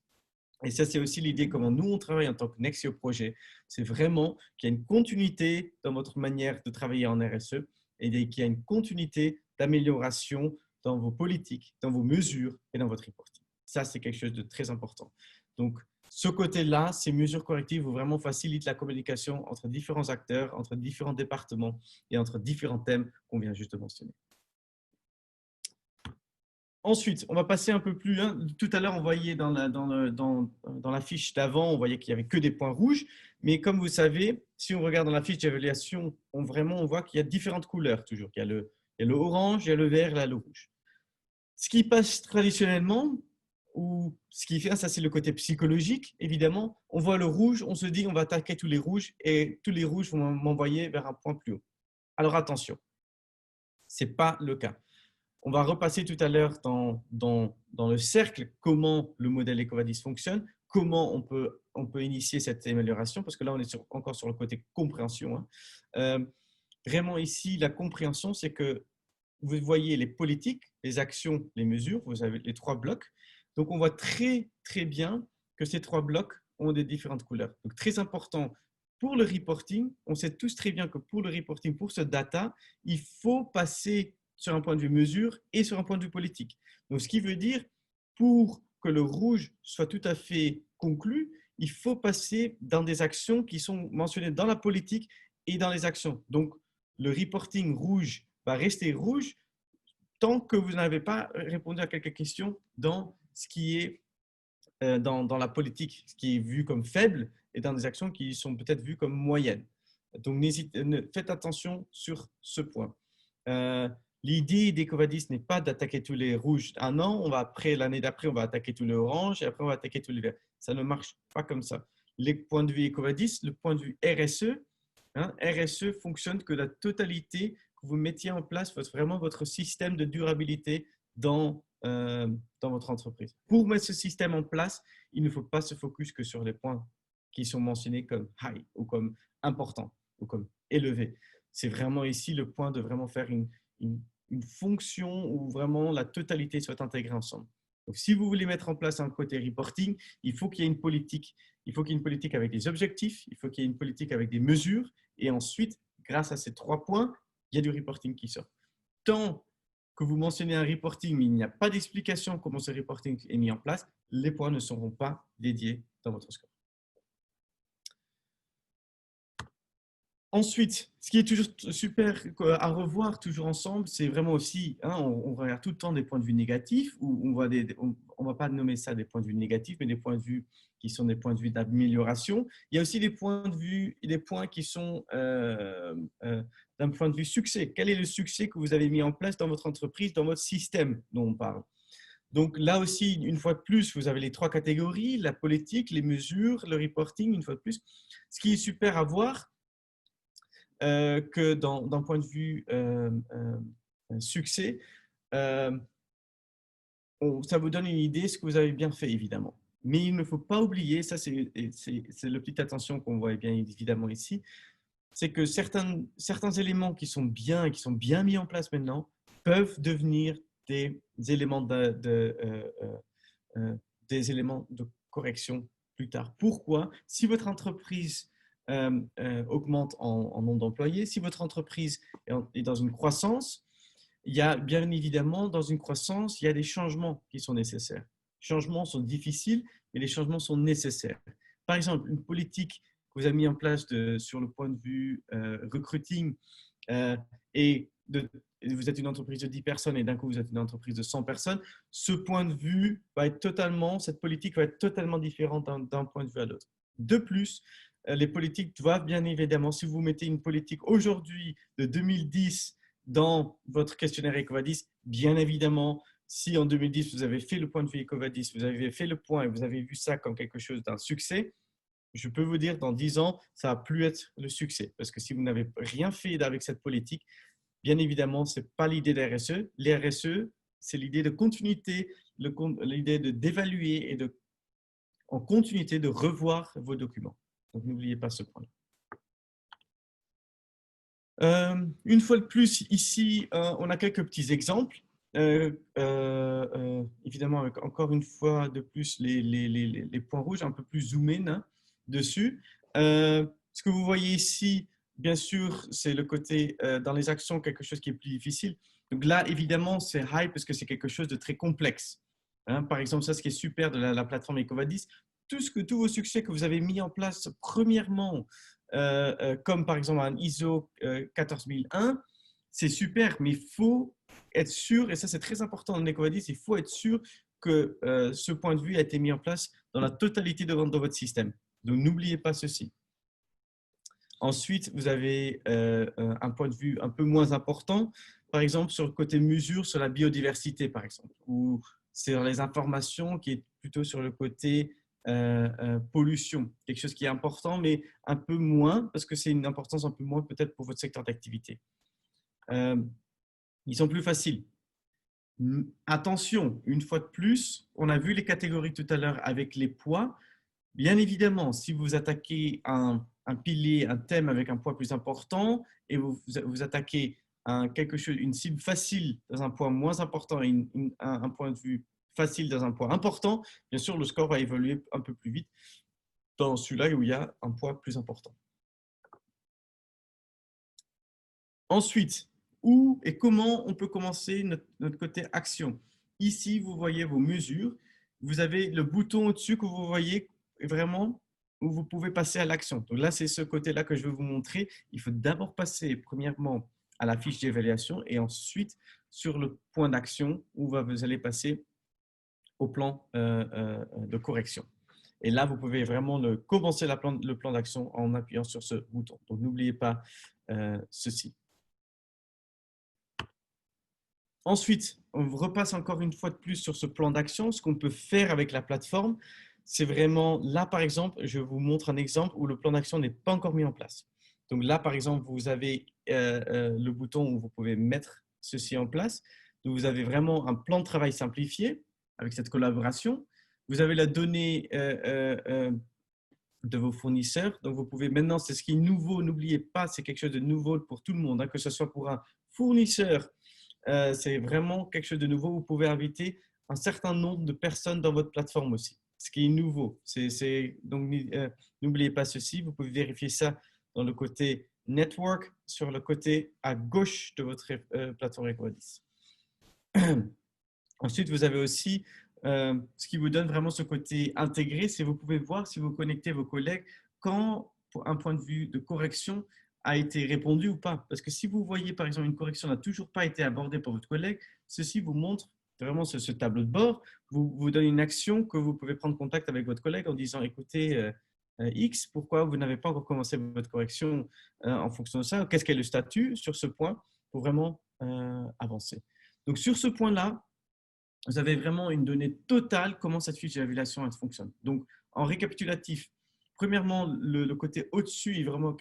[SPEAKER 1] et ça c'est aussi l'idée comment nous on travaille en tant que Nexio Projet, c'est vraiment qu'il y a une continuité dans votre manière de travailler en RSE et qu'il y a une continuité d'amélioration dans vos politiques, dans vos mesures et dans votre reporting. Ça, c'est quelque chose de très important. Donc, ce côté-là, ces mesures correctives vont vraiment faciliter la communication entre différents acteurs, entre différents départements et entre différents thèmes qu'on vient juste de mentionner. Ensuite, on va passer un peu plus. Tout à l'heure, on voyait dans la fiche d'avant, on voyait qu'il n'y avait que des points rouges. Mais comme vous savez, si on regarde dans la fiche d'évaluation, on voit qu'il y a différentes couleurs toujours. Il y a le orange, il y a le vert, il y a le rouge. Ce qui passe traditionnellement, ou ce qui fait, ça c'est le côté psychologique, évidemment, on voit le rouge, on se dit on va attaquer tous les rouges et tous les rouges vont m'envoyer vers un point plus haut. Alors attention, ce n'est pas le cas. On va repasser tout à l'heure dans le cercle comment le modèle EcoVadis fonctionne, comment on peut initier cette amélioration, parce que là on est encore sur le côté compréhension. Vraiment ici, la compréhension, c'est que vous voyez les politiques, les actions, les mesures, vous avez les 3 blocs. Donc, on voit très, très bien que ces 3 blocs ont des différentes couleurs. Donc, très important pour le reporting, on sait tous très bien que pour le reporting, pour ce data, il faut passer sur un point de vue mesure et sur un point de vue politique. Donc, ce qui veut dire, pour que le rouge soit tout à fait conclu, il faut passer dans des actions qui sont mentionnées dans la politique et dans les actions. Donc, le reporting rouge va rester rouge tant que vous n'avez pas répondu à quelques questions dans ce qui est dans la politique, ce qui est vu comme faible et dans des actions qui sont peut-être vues comme moyennes. Donc, faites attention sur ce point. L'idée d'EcoVadis n'est pas d'attaquer tous les rouges un an, l'année d'après, on va attaquer tous les oranges et après, on va attaquer tous les verts. Ça ne marche pas comme ça. Les points de vue EcoVadis, le point de vue RSE, RSE fonctionne que la totalité que vous mettiez en place vraiment votre système de durabilité dans votre entreprise. Pour mettre ce système en place, il ne faut pas se focus que sur les points qui sont mentionnés comme high ou comme important ou comme élevé. C'est vraiment ici le point de vraiment faire une fonction où vraiment la totalité soit intégrée ensemble. Donc, si vous voulez mettre en place un côté reporting, il faut qu'il y ait une politique. Il faut qu'il y ait une politique avec des objectifs, il faut qu'il y ait une politique avec des mesures, et ensuite, grâce à ces 3 points, il y a du reporting qui sort. Tant que vous mentionnez un reporting, mais il n'y a pas d'explication comment ce reporting est mis en place, les points ne seront pas dédiés dans votre score. Ensuite, ce qui est toujours super à revoir toujours ensemble, c'est vraiment aussi, on regarde tout le temps des points de vue négatifs, ou on ne va pas nommer ça des points de vue négatifs, mais des points de vue qui sont des points de vue d'amélioration. Il y a aussi des points de vue et des points qui sont d'un point de vue succès. Quel est le succès que vous avez mis en place dans votre entreprise, dans votre système dont on parle? Donc là aussi, une fois de plus, vous avez les 3 catégories, la politique, les mesures, le reporting, une fois de plus. Ce qui est super à voir, que d'un point de vue succès, ça vous donne une idée de ce que vous avez bien fait, évidemment. Mais il ne faut pas oublier, ça c'est la petite attention qu'on voit bien évidemment ici, c'est que certains éléments qui sont bien mis en place maintenant peuvent devenir des éléments des éléments de correction plus tard. Pourquoi? Si votre entreprise augmente en nombre d'employés, si votre entreprise est dans une croissance, il y a bien évidemment, dans une croissance, il y a des changements qui sont nécessaires. Les changements sont difficiles, mais les changements sont nécessaires. Par exemple, une politique que vous avez mis en place sur le point de vue recruiting et vous êtes une entreprise de 10 personnes et d'un coup vous êtes une entreprise de 100 personnes, ce point de vue va être totalement, cette politique va être totalement différente d'un point de vue à l'autre. De plus, les politiques doivent bien évidemment, si vous mettez une politique aujourd'hui de 2010 dans votre questionnaire EcoVadis, bien évidemment, si en 2010 vous avez fait le point de vue EcoVadis, vous avez fait le point et vous avez vu ça comme quelque chose d'un succès, je peux vous dire dans 10 ans, ça va plus être le succès. Parce que si vous n'avez rien fait avec cette politique, bien évidemment, ce n'est pas l'idée de RSE. Les RSE, c'est l'idée de continuité, l'idée d'évaluer et en continuité de revoir vos documents. Donc, n'oubliez pas ce point-là. Une fois de plus, ici, on a quelques petits exemples. Évidemment, avec encore une fois de plus les points rouges, un peu plus zoomés dessus. Ce que vous voyez ici, bien sûr, c'est le côté dans les actions, quelque chose qui est plus difficile. Donc là, évidemment, c'est high parce que c'est quelque chose de très complexe. Par exemple, ça, ce qui est super de la plateforme EcoVadis, tous vos succès que vous avez mis en place, premièrement, comme par exemple un ISO 14001, c'est super, mais il faut être sûr, et ça c'est très important en EcoVadis, il faut être sûr que ce point de vue a été mis en place dans la totalité de votre système. Donc n'oubliez pas ceci. Ensuite, vous avez un point de vue un peu moins important, par exemple sur le côté mesure, sur la biodiversité par exemple, ou sur les informations qui est plutôt sur le côté pollution, quelque chose qui est important, mais un peu moins, parce que c'est une importance un peu moins peut-être pour votre secteur d'activité. Ils sont plus faciles. Attention, une fois de plus, on a vu les catégories tout à l'heure avec les poids. Bien évidemment, si vous attaquez un pilier, un thème avec un poids plus important et vous attaquez une cible facile dans un poids moins important et un point de vue facile dans un poids important, bien sûr, le score va évoluer un peu plus vite dans celui-là où il y a un poids plus important. Ensuite, où et comment on peut commencer notre côté action. Ici, vous voyez vos mesures. Vous avez le bouton au-dessus que vous voyez vraiment où vous pouvez passer à l'action. Donc là, c'est ce côté-là que je vais vous montrer. Il faut d'abord passer premièrement à la fiche d'évaluation et ensuite sur le point d'action où vous allez passer au plan de correction. Et là, vous pouvez vraiment commencer le plan d'action en appuyant sur ce bouton. Donc, n'oubliez pas ceci. Ensuite, on repasse encore une fois de plus sur ce plan d'action. Ce qu'on peut faire avec la plateforme, c'est vraiment là, par exemple, je vous montre un exemple où le plan d'action n'est pas encore mis en place. Donc là, par exemple, vous avez le bouton où vous pouvez mettre ceci en place. Donc, vous avez vraiment un plan de travail simplifié avec cette collaboration. Vous avez la donnée, de vos fournisseurs. Donc, vous pouvez maintenant, c'est ce qui est nouveau, n'oubliez pas, c'est quelque chose de nouveau pour tout le monde, hein, que ce soit pour un fournisseur, c'est vraiment quelque chose de nouveau. Vous pouvez inviter un certain nombre de personnes dans votre plateforme aussi, ce qui est nouveau. Donc, n'oubliez pas ceci, vous pouvez vérifier ça dans le côté network, sur le côté à gauche de votre plateforme Equadis. Ensuite, vous avez aussi ce qui vous donne vraiment ce côté intégré, c'est vous pouvez voir si vous connectez vos collègues quand, pour un point de vue de correction, a été répondu ou pas. Parce que si vous voyez, par exemple, une correction n'a toujours pas été abordée par votre collègue, ceci vous montre vraiment ce tableau de bord, vous donne une action que vous pouvez prendre contact avec votre collègue en disant, écoutez, X, pourquoi vous n'avez pas encore commencé votre correction en fonction de ça? Qu'est-ce qu'est le statut sur ce point pour vraiment avancer? Donc, sur ce point-là, vous avez vraiment une donnée totale comment cette fiche d'évaluation fonctionne. Donc, en récapitulatif, premièrement, le côté au-dessus est vraiment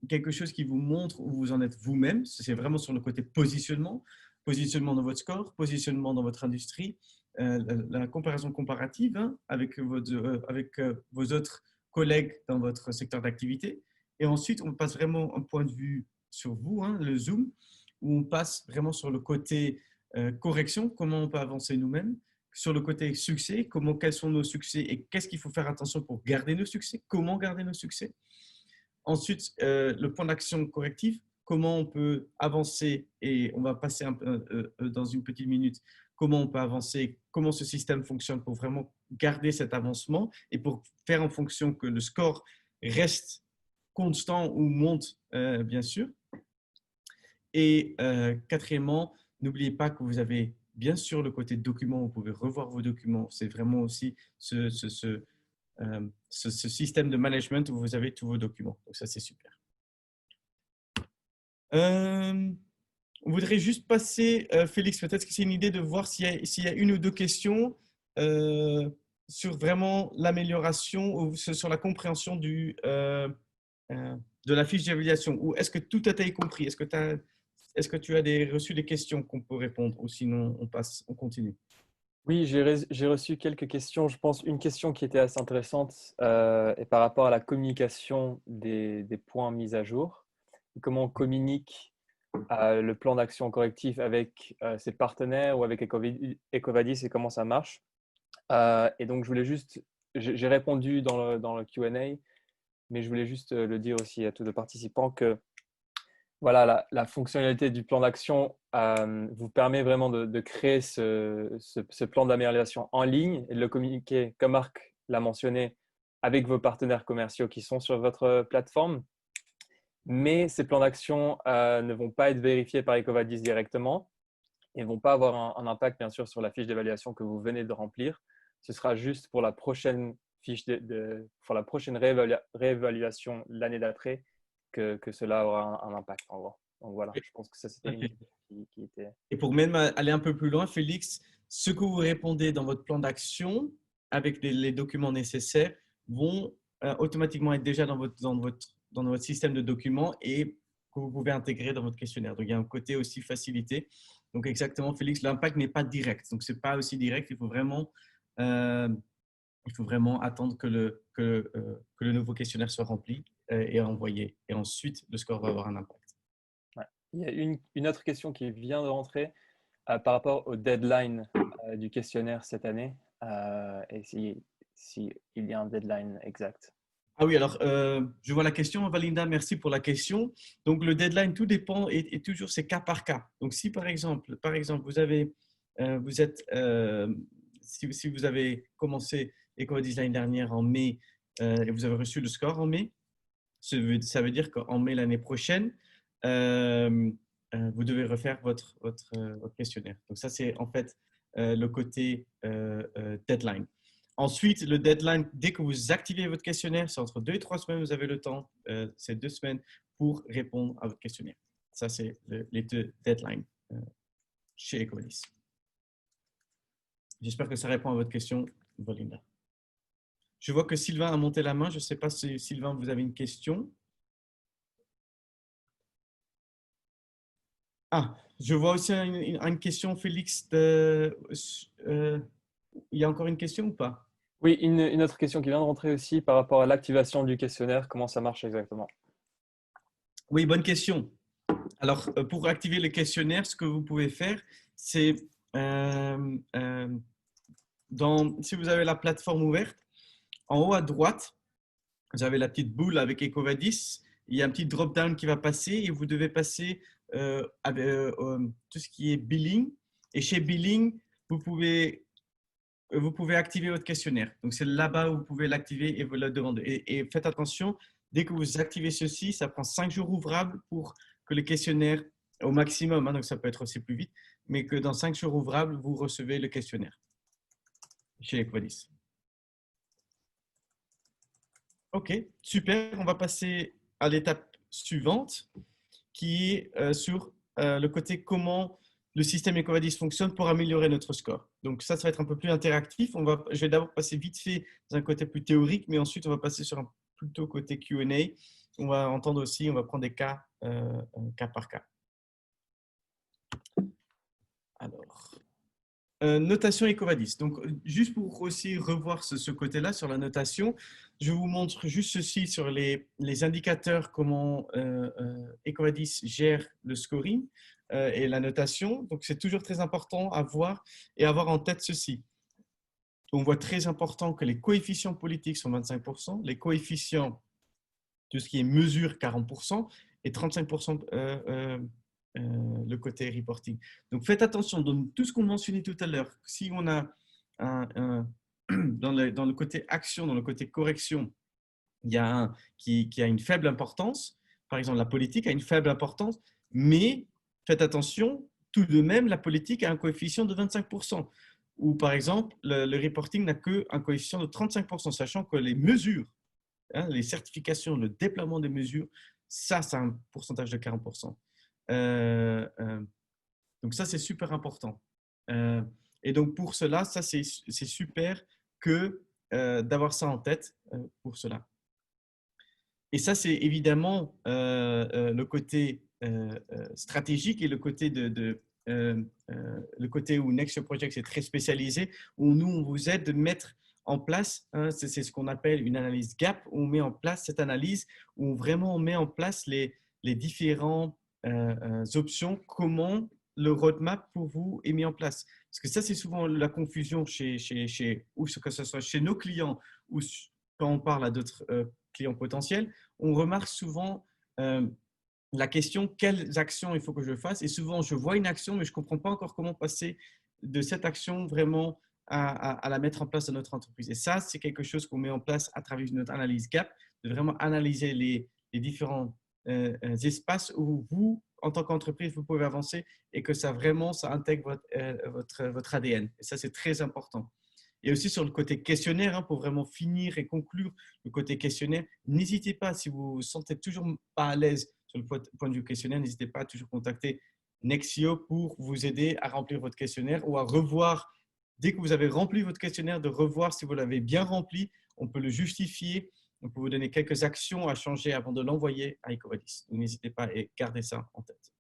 [SPEAKER 1] quelque chose qui vous montre où vous en êtes vous-même. C'est vraiment sur le côté positionnement, positionnement dans votre score, positionnement dans votre industrie, la comparaison comparative hein, avec vos autres collègues dans votre secteur d'activité. Et ensuite, on passe vraiment un point de vue sur vous, hein, le zoom, où on passe vraiment sur le côté correction, comment on peut avancer nous-mêmes, sur le côté succès, quels sont nos succès et qu'est-ce qu'il faut faire attention pour garder nos succès, comment garder nos succès. Ensuite, le point d'action correctif, comment on peut avancer et on va passer dans une petite minute, comment on peut avancer, comment ce système fonctionne pour vraiment garder cet avancement et pour faire en fonction que le score reste constant ou monte, bien sûr. Et quatrièmement, n'oubliez pas que vous avez bien sûr le côté document, vous pouvez revoir vos documents. C'est vraiment aussi ce système de management où vous avez tous vos documents. Donc ça, c'est super. On voudrait juste passer, Félix, peut-être que c'est une idée de voir s'il y a une ou deux questions sur vraiment l'amélioration ou sur la compréhension de la fiche d'évaluation. Ou est-ce que tout a été compris? Est-ce que tu as reçu des questions qu'on peut répondre ou sinon on continue?
[SPEAKER 2] Oui, j'ai reçu quelques questions. Je pense une question qui était assez intéressante est par rapport à la communication des points mis à jour. Comment on communique le plan d'action correctif avec ses partenaires ou avec Ecovadis et comment ça marche. Et donc, j'ai répondu dans le Q&A, mais je voulais juste le dire aussi à tous les participants que voilà, la fonctionnalité du plan d'action vous permet vraiment de créer ce plan d'amélioration en ligne et de le communiquer, comme Marc l'a mentionné, avec vos partenaires commerciaux qui sont sur votre plateforme. Mais ces plans d'action ne vont pas être vérifiés par Ecovadis directement et ne vont pas avoir un impact, bien sûr, sur la fiche d'évaluation que vous venez de remplir. Ce sera juste pour la prochaine pour la prochaine réévaluation l'année d'après que cela aura un impact en gros. Donc voilà, je pense que ça c'était une question qui était…
[SPEAKER 1] Et pour même aller un peu plus loin, Félix, ce que vous répondez dans votre plan d'action avec les documents nécessaires vont automatiquement être déjà dans votre système de documents et que vous pouvez intégrer dans votre questionnaire. Donc, il y a un côté aussi facilité. Donc, exactement, Félix, l'impact n'est pas direct. Donc, ce n'est pas aussi direct. Il faut vraiment attendre que le nouveau questionnaire soit rempli et envoyé. Et ensuite, le score va avoir un impact.
[SPEAKER 2] Ouais. Il y a une autre question qui vient de rentrer par rapport au deadline du questionnaire cette année et si il y a un deadline exact.
[SPEAKER 1] Ah oui, alors je vois la question, Valinda, merci pour la question. Donc le deadline, tout dépend et toujours c'est cas par cas. Donc si par exemple si vous avez commencé EcoVadis l'année dernière en mai et vous avez reçu le score en mai, ça veut dire qu'en mai l'année prochaine, vous devez refaire votre questionnaire. Donc ça c'est en fait le côté deadline. Ensuite, le deadline, dès que vous activez votre questionnaire, c'est entre 2 et 3 semaines, vous avez le temps, c'est 2 semaines pour répondre à votre questionnaire. Ça, c'est les deux deadlines chez Ecovalis. J'espère que ça répond à votre question, Valinda. Je vois que Sylvain a monté la main. Je ne sais pas si, Sylvain, vous avez une question. Ah, je vois aussi une question, Félix. Il y a encore une question ou pas?
[SPEAKER 2] Oui, une autre question qui vient de rentrer aussi par rapport à l'activation du questionnaire, comment ça marche exactement?
[SPEAKER 1] Oui, bonne question. Alors, pour activer le questionnaire, ce que vous pouvez faire, c'est euh, euh, si vous avez la plateforme ouverte, en haut à droite, vous avez la petite boule avec Ecovadis. Il y a un petit drop-down qui va passer et vous devez passer tout ce qui est billing. Et chez billing, vous pouvez, vous pouvez activer votre questionnaire. Donc, c'est là-bas où vous pouvez l'activer et vous le demander. Et faites attention, dès que vous activez ceci, ça prend 5 jours ouvrables pour que le questionnaire, au maximum, hein, donc ça peut être aussi plus vite, mais que dans 5 jours ouvrables, vous recevez le questionnaire chez Ecovadis. Ok, super. On va passer à l'étape suivante qui est sur le côté comment le système Ecovadis fonctionne pour améliorer notre score. Donc ça va être un peu plus interactif. Je vais d'abord passer vite fait dans un côté plus théorique, mais ensuite on va passer sur un plutôt côté Q&A. On va entendre aussi, on va prendre des cas, cas par cas. Alors, notation Ecovadis. Donc, juste pour aussi revoir ce côté-là sur la notation, je vous montre juste ceci sur les indicateurs, comment Ecovadis gère le scoring et la notation. Donc, c'est toujours très important à voir et avoir en tête ceci. On voit très important que les coefficients politiques sont 25%, les coefficients, tout ce qui est mesure, 40%, et 35% le côté reporting. Donc, faites attention, dans tout ce qu'on mentionnait tout à l'heure, si on a dans le côté action, dans le côté correction, il y a un qui a une faible importance, par exemple, la politique a une faible importance, mais faites attention, tout de même, la politique a un coefficient de 25%, ou par exemple, le reporting n'a qu'un coefficient de 35%, sachant que les mesures, hein, les certifications, le déploiement des mesures, ça a un pourcentage de 40%. Donc ça, c'est super important. Euh, et donc pour cela, ça, c'est super que d'avoir ça en tête pour cela. Et ça, c'est évidemment le côté stratégique et le côté le côté où Next Project est très spécialisé, où nous, on vous aide de mettre en place, hein, c'est ce qu'on appelle une analyse gap, où on met en place cette analyse, où vraiment on met en place les différentes options, comment le roadmap pour vous est mis en place. Parce que ça, c'est souvent la confusion ou que ce soit chez nos clients ou quand on parle à d'autres clients potentiels, on remarque souvent la question quelles actions il faut que je fasse. Et souvent, je vois une action, mais je ne comprends pas encore comment passer de cette action vraiment à la mettre en place dans notre entreprise. Et ça, c'est quelque chose qu'on met en place à travers notre analyse gap, de vraiment analyser les différents espaces où vous, en tant qu'entreprise, vous pouvez avancer et que ça vraiment, ça intègre votre ADN. Et ça, c'est très important. Et aussi sur le côté questionnaire, hein, pour vraiment finir et conclure le côté questionnaire, n'hésitez pas, si vous vous sentez toujours pas à l'aise sur le point de vue questionnaire, n'hésitez pas à toujours contacter Nexio pour vous aider à remplir votre questionnaire ou à revoir, dès que vous avez rempli votre questionnaire, de revoir si vous l'avez bien rempli. On peut le justifier. On peut vous donner quelques actions à changer avant de l'envoyer à Ecovadis. Donc, n'hésitez pas à garder ça en tête.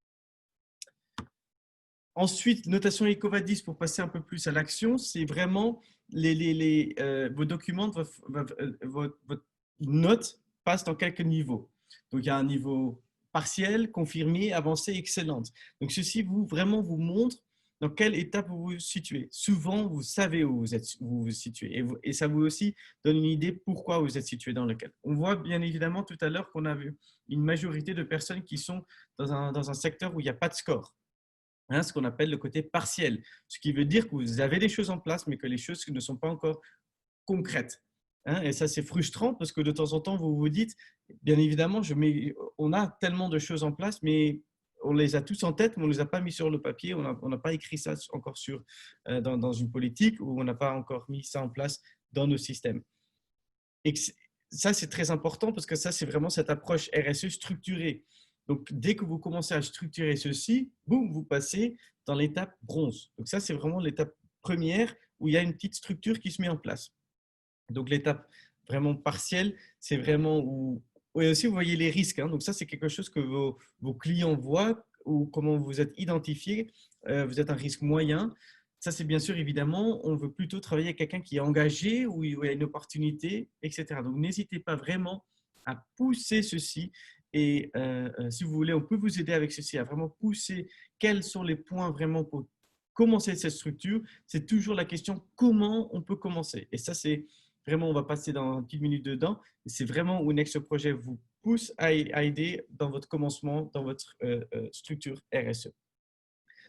[SPEAKER 1] Ensuite, notation Ecovadis pour passer un peu plus à l'action, c'est vraiment vos documents, votre note passe dans quelques niveaux. Donc, il y a un niveau partiel, confirmé, avancé, excellente. Donc, ceci vraiment vous montre dans quelle étape vous vous situez. Souvent, vous savez où vous vous situez et ça vous aussi donne une idée pourquoi vous êtes situé dans lequel. On voit bien évidemment tout à l'heure qu'on a vu une majorité de personnes qui sont dans un secteur où il n'y a pas de score. Hein, ce qu'on appelle le côté partiel, ce qui veut dire que vous avez des choses en place, mais que les choses ne sont pas encore concrètes. Hein, et ça, c'est frustrant parce que de temps en temps, vous vous dites, bien évidemment, on a tellement de choses en place, mais on les a tous en tête, mais on ne les a pas mis sur le papier, on n'a pas écrit ça encore dans une politique ou on n'a pas encore mis ça en place dans nos systèmes. Et ça, c'est très important parce que ça, c'est vraiment cette approche RSE structurée. Donc, dès que vous commencez à structurer ceci, boum, vous passez dans l'étape bronze. Donc, ça, c'est vraiment l'étape première où il y a une petite structure qui se met en place. Donc, l'étape vraiment partielle, c'est vraiment où et aussi vous voyez les risques. Hein. Donc, ça, c'est quelque chose que vos clients voient ou comment vous êtes identifié. Vous êtes un risque moyen. ça, c'est bien sûr, évidemment, on veut plutôt travailler avec quelqu'un qui est engagé, où il y a une opportunité, etc. Donc, n'hésitez pas vraiment à pousser ceci. Et si vous voulez, on peut vous aider avec ceci, à vraiment pousser quels sont les points vraiment pour commencer cette structure. C'est toujours la question comment on peut commencer. Et ça, c'est vraiment, on va passer dans une petite minute dedans. C'est vraiment où Next Projet vous pousse à aider dans votre commencement, dans votre structure RSE.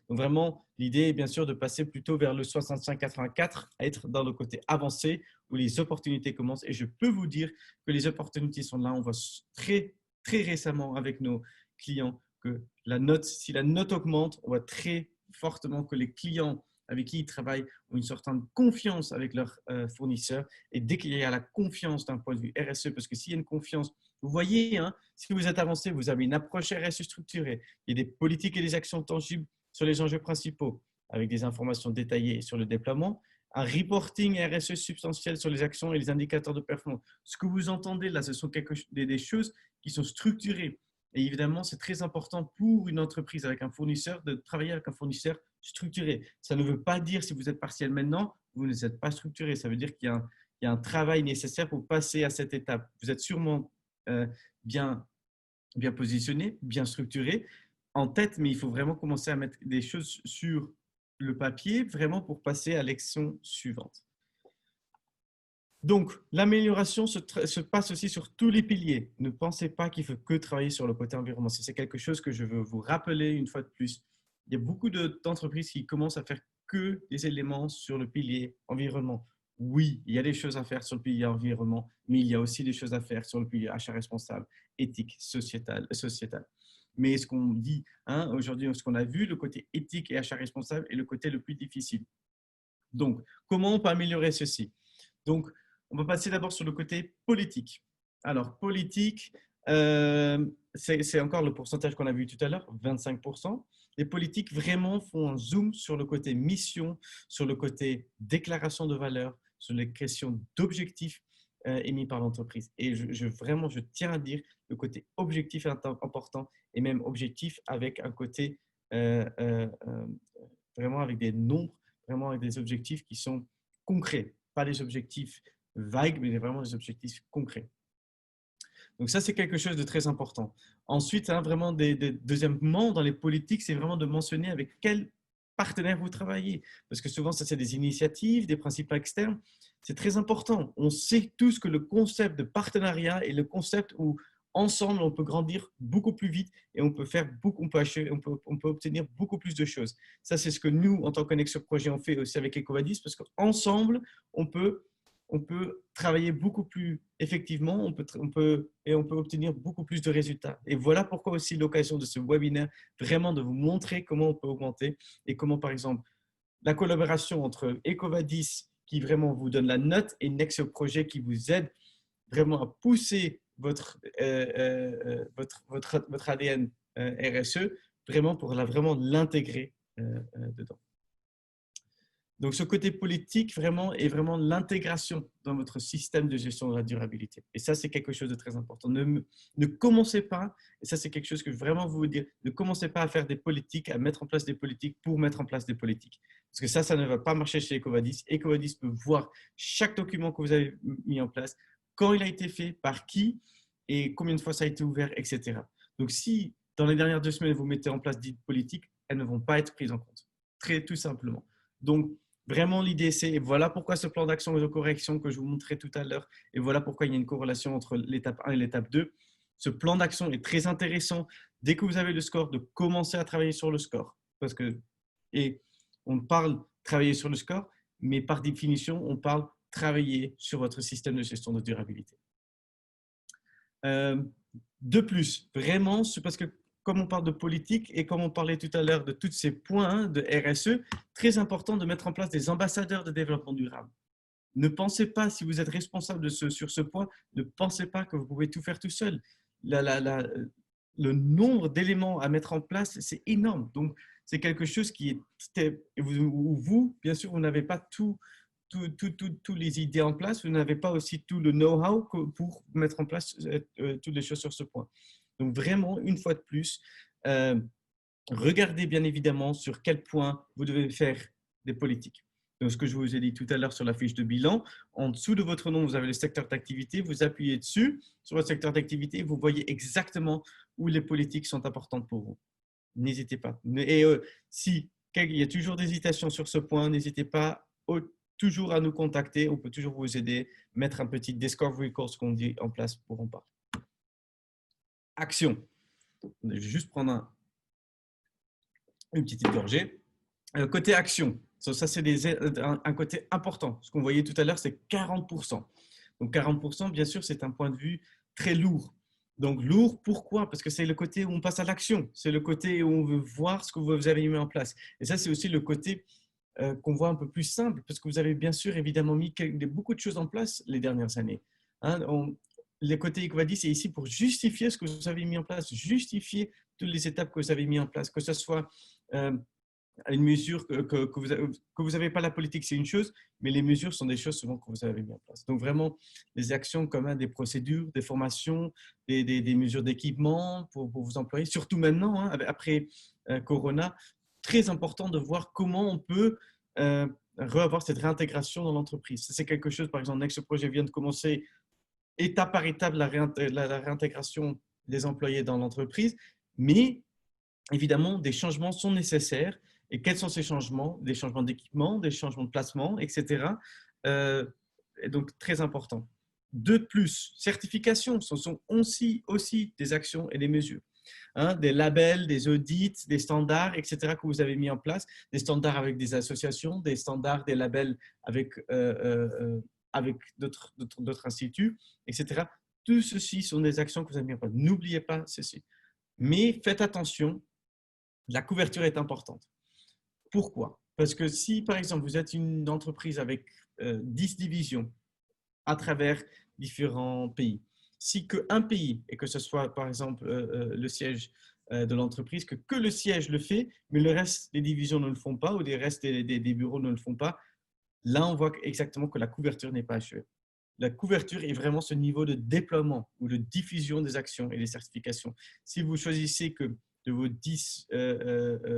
[SPEAKER 1] Donc vraiment, l'idée est bien sûr de passer plutôt vers le 65-84, à être dans le côté avancé où les opportunités commencent. Et je peux vous dire que les opportunités sont là. On voit très, très récemment avec nos clients que si la note augmente, on voit très fortement que les clients avec qui ils travaillent ont une certaine confiance avec leurs fournisseurs. Et dès qu'il y a la confiance d'un point de vue RSE, parce que s'il y a une confiance, vous voyez, hein, si vous êtes avancé, vous avez une approche RSE structurée, il y a des politiques et des actions tangibles sur les enjeux principaux, avec des informations détaillées sur le déploiement, un reporting RSE substantiel sur les actions et les indicateurs de performance. Ce que vous entendez là, ce sont des choses qui sont structurées. Et évidemment, c'est très important pour une entreprise avec un fournisseur de travailler avec un fournisseur structuré. Ça ne veut pas dire, si vous êtes partiel maintenant, vous ne êtes pas structuré. Ça veut dire qu'il y a un travail nécessaire pour passer à cette étape. Vous êtes sûrement bien positionné, bien structuré, en tête, mais il faut vraiment commencer à mettre des choses sur le papier, vraiment pour passer à l'action suivante. Donc, l'amélioration se passe aussi sur tous les piliers. Ne pensez pas qu'il ne faut que travailler sur le côté environnement. C'est quelque chose que je veux vous rappeler une fois de plus. Il y a beaucoup d'entreprises qui commencent à faire que des éléments sur le pilier environnement. Oui, il y a des choses à faire sur le pilier environnement, mais il y a aussi des choses à faire sur le pilier achat responsable, éthique, sociétal. Mais ce qu'on dit aujourd'hui, ce qu'on a vu, le côté éthique et achat responsable est le côté le plus difficile. Donc, comment on peut améliorer ceci? Donc, on va passer d'abord sur le côté politique. Alors, politique, c'est encore le pourcentage qu'on a vu tout à l'heure, 25%. Les politiques vraiment font un zoom sur le côté mission, sur le côté déclaration de valeur, sur les questions d'objectifs émis par l'entreprise. Et vraiment, je tiens à dire, le côté objectif est important et même objectif avec un côté vraiment avec des nombres, vraiment avec des objectifs qui sont concrets, pas des objectifs vagues, mais vraiment des objectifs concrets. Donc ça, c'est quelque chose de très important. Ensuite, vraiment, deuxièmement, dans les politiques, c'est vraiment de mentionner avec quel partenaire vous travaillez. Parce que souvent, ça, c'est des initiatives, des principes externes. C'est très important. On sait tous que le concept de partenariat est le concept où, ensemble, on peut grandir beaucoup plus vite et on peut obtenir beaucoup plus de choses. Ça, c'est ce que nous, en tant que Next Projet, on fait aussi avec EcoVadis, parce qu'ensemble, on peut travailler beaucoup plus effectivement, on peut obtenir beaucoup plus de résultats. Et voilà pourquoi aussi l'occasion de ce webinaire, vraiment de vous montrer comment on peut augmenter et comment, par exemple, la collaboration entre EcoVadis qui vraiment vous donne la note et Next Projet qui vous aide vraiment à pousser votre ADN RSE vraiment pour vraiment l'intégrer dedans. Donc, ce côté politique vraiment est vraiment l'intégration dans votre système de gestion de la durabilité. Et ça, c'est quelque chose de très important. Ne commencez pas, et ça, c'est quelque chose que je veux vraiment vous dire, ne commencez pas à faire des politiques, à mettre en place des politiques pour mettre en place des politiques. Parce que ça ne va pas marcher chez EcoVadis. EcoVadis peut voir chaque document que vous avez mis en place, quand il a été fait, par qui, et combien de fois ça a été ouvert, etc. Donc, si dans les dernières 2 semaines, vous mettez en place des politiques, elles ne vont pas être prises en compte. Très tout simplement. Donc, vraiment, l'idée, c'est, et voilà pourquoi ce plan d'action et de correction que je vous montrais tout à l'heure, et voilà pourquoi il y a une corrélation entre l'étape 1 et l'étape 2. Ce plan d'action est très intéressant. Dès que vous avez le score, de commencer à travailler sur le score. Et on parle travailler sur le score, mais par définition, on parle travailler sur votre système de gestion de durabilité. De plus, vraiment, c'est parce que comme on parle de politique et comme on parlait tout à l'heure de tous ces points de RSE, très important de mettre en place des ambassadeurs de développement durable. Ne pensez pas, si vous êtes responsable sur ce point, ne pensez pas que vous pouvez tout faire tout seul. Le nombre d'éléments à mettre en place, c'est énorme. Donc, c'est quelque chose qui est… Vous, bien sûr, vous n'avez pas toutes les idées en place, vous n'avez pas aussi tout le know-how pour mettre en place toutes les choses sur ce point. Donc, vraiment, une fois de plus, regardez bien évidemment sur quel point vous devez faire des politiques. Donc, ce que je vous ai dit tout à l'heure sur la fiche de bilan, en dessous de votre nom, vous avez le secteur d'activité, vous appuyez dessus, sur votre secteur d'activité, vous voyez exactement où les politiques sont importantes pour vous. N'hésitez pas. Et si il y a toujours d'hésitation sur ce point, n'hésitez pas toujours à nous contacter, on peut toujours vous aider, mettre un petit discovery course qu'on dit en place pour en parler. Action. Je vais juste prendre une petite gorgée. Côté action, ça c'est un côté important. Ce qu'on voyait tout à l'heure, c'est 40%. Donc 40%, bien sûr, c'est un point de vue très lourd. Donc lourd, pourquoi? Parce que c'est le côté où on passe à l'action. C'est le côté où on veut voir ce que vous avez mis en place. Et ça, c'est aussi le côté qu'on voit un peu plus simple, parce que vous avez bien sûr évidemment mis beaucoup de choses en place les dernières années. Les côtés Equadis, c'est ici pour justifier ce que vous avez mis en place, justifier toutes les étapes que vous avez mis en place, que ce soit une mesure que vous n'avez pas la politique, c'est une chose, mais les mesures sont des choses souvent que vous avez mis en place. Donc vraiment, les actions comme des procédures, des formations, des mesures d'équipement pour vos employés, surtout maintenant, après Corona, très important de voir comment on peut avoir cette réintégration dans l'entreprise. C'est quelque chose, par exemple, Next Projet vient de commencer étape par étape la réintégration des employés dans l'entreprise, mais évidemment, des changements sont nécessaires. Et quels sont ces changements? Des changements d'équipement, des changements de placement, etc. Et donc, très important. De plus, certifications, ce sont aussi des actions et des mesures. Des labels, des audits, des standards, etc. que vous avez mis en place, des standards avec des associations, des standards, des labels avec d'autres instituts, etc. Tout ceci sont des actions que vous avez mis en place. N'oubliez pas ceci. Mais faites attention, la couverture est importante. Pourquoi? Parce que si, par exemple, vous êtes une entreprise avec 10 divisions à travers différents pays, si qu'un pays, et que ce soit, par exemple, le siège de l'entreprise, que le siège le fait, mais le reste des divisions ne le font pas, ou le reste des bureaux ne le font pas, là, on voit exactement que la couverture n'est pas achevée. La couverture est vraiment ce niveau de déploiement ou de diffusion des actions et des certifications. Si vous choisissez que de vos 10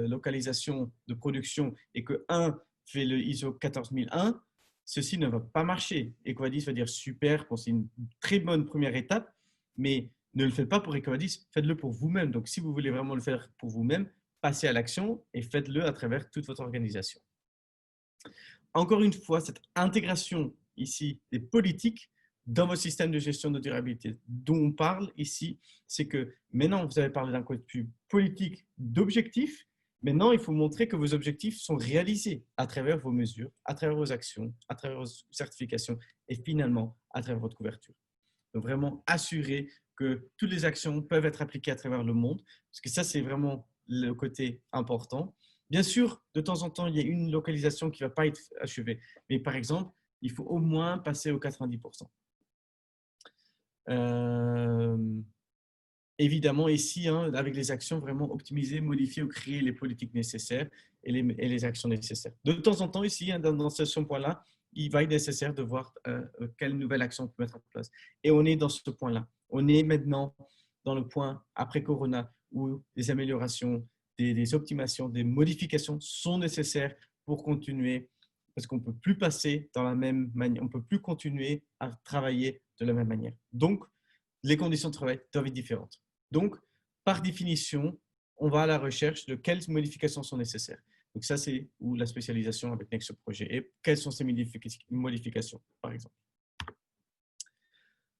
[SPEAKER 1] localisations de production et que 1 fait le ISO 14001, ceci ne va pas marcher. Equadis va dire super, c'est une très bonne première étape, mais ne le faites pas pour Equadis, faites-le pour vous-même. Donc, si vous voulez vraiment le faire pour vous-même, passez à l'action et faites-le à travers toute votre organisation. Encore une fois, cette intégration ici des politiques dans votre système de gestion de durabilité dont on parle ici, c'est que maintenant, vous avez parlé d'un côté plus politique d'objectifs. Maintenant, il faut montrer que vos objectifs sont réalisés à travers vos mesures, à travers vos actions, à travers vos certifications et finalement à travers votre couverture. Donc, vraiment assurer que toutes les actions peuvent être appliquées à travers le monde, parce que ça, c'est vraiment le côté important. Bien sûr, de temps en temps, il y a une localisation qui ne va pas être achevée. Mais par exemple, il faut au moins passer aux 90%. Évidemment, ici, avec les actions, vraiment optimiser, modifier ou créer les politiques nécessaires et les actions nécessaires. De temps en temps, ici, dans ce point-là, il va être nécessaire de voir quelle nouvelle action on peut mettre en place. Et on est dans ce point-là. On est maintenant dans le point après Corona où des améliorations, des optimations, des modifications sont nécessaires pour continuer, parce qu'on ne peut plus passer dans la même manière, on ne peut plus continuer à travailler de la même manière. Donc, les conditions de travail doivent être différentes. Donc, par définition, on va à la recherche de quelles modifications sont nécessaires. Donc, ça, c'est où la spécialisation avec Next Projet et quelles sont ces modifications, par exemple.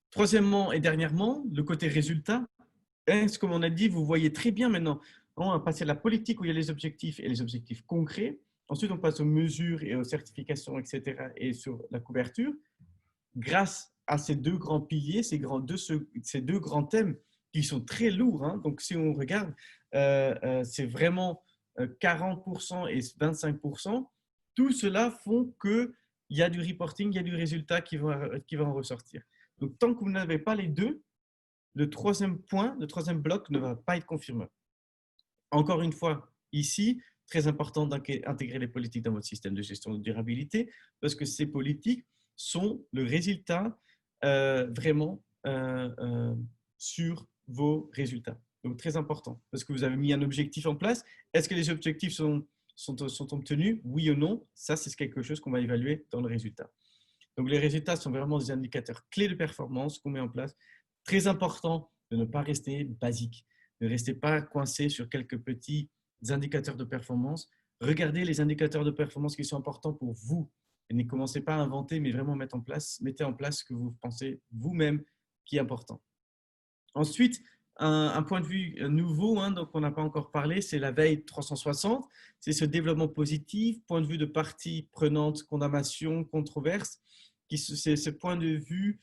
[SPEAKER 1] Troisièmement et dernièrement, le côté résultat. Comme on a dit, vous voyez très bien maintenant, on va passer à la politique où il y a les objectifs et les objectifs concrets. Ensuite, on passe aux mesures et aux certifications, etc. et sur la couverture. Grâce à ces deux grands piliers, ces deux grands thèmes qui sont très lourds. Donc, si on regarde, c'est vraiment 40% et 25%. Tout cela font qu'il y a du reporting, il y a du résultat qui va en ressortir. Donc, tant que vous n'avez pas les deux, le troisième point, le troisième bloc ne va pas être confirmé. Encore une fois, ici, très important d'intégrer les politiques dans votre système de gestion de durabilité parce que ces politiques sont le résultat vraiment sur vos résultats. Donc, très important parce que vous avez mis un objectif en place. Est-ce que les objectifs sont sont obtenus, oui ou non. Ça, c'est quelque chose qu'on va évaluer dans le résultat. Donc, les résultats sont vraiment des indicateurs clés de performance qu'on met en place. Très important de ne pas rester basique, ne restez pas coincé sur quelques petits indicateurs de performance. Regardez les indicateurs de performance qui sont importants pour vous. Et ne commencez pas à inventer, mais vraiment mettez en place ce que vous pensez vous-même qui est important. Ensuite, un point de vue nouveau, donc on n'a pas encore parlé, c'est la veille 360. C'est ce développement positif, point de vue de partie prenante, condamnation, controverse. C'est ce point de vue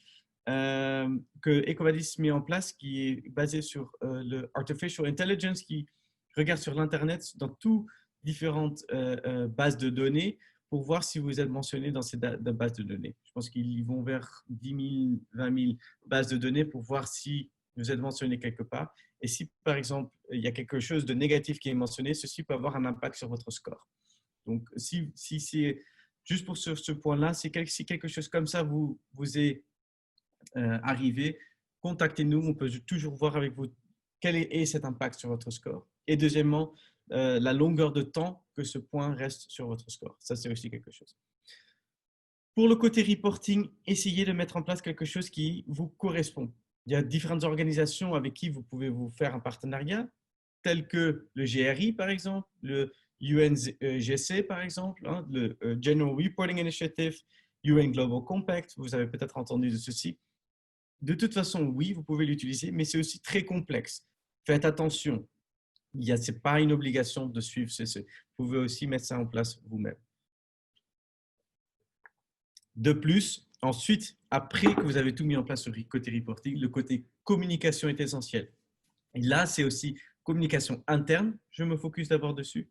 [SPEAKER 1] que EcoVadis met en place, qui est basé sur le Artificial Intelligence, qui regarde sur l'Internet dans toutes différentes bases de données pour voir si vous êtes mentionné dans ces bases de données. Je pense qu'ils vont vers 10 000, 20 000 bases de données pour voir si vous êtes mentionné quelque part. Et si, par exemple, il y a quelque chose de négatif qui est mentionné, ceci peut avoir un impact sur votre score. Donc, si c'est juste pour ce point-là, si quelque chose comme ça vous est arrivé, contactez-nous. On peut toujours voir avec vous quel est cet impact sur votre score. Et deuxièmement, la longueur de temps que ce point reste sur votre score. Ça, c'est aussi quelque chose. Pour le côté reporting, essayez de mettre en place quelque chose qui vous correspond. Il y a différentes organisations avec qui vous pouvez vous faire un partenariat, tels que le GRI, par exemple, le UNGC, par exemple, le General Reporting Initiative, UN Global Compact. Vous avez peut-être entendu de ceci. De toute façon, oui, vous pouvez l'utiliser, mais c'est aussi très complexe. Faites attention. Ce n'est pas une obligation de suivre ceci. Vous pouvez aussi mettre ça en place vous-même. De plus, ensuite, après que vous avez tout mis en place sur le côté reporting, le côté communication est essentiel. Et là, c'est aussi communication interne. Je me focus d'abord dessus.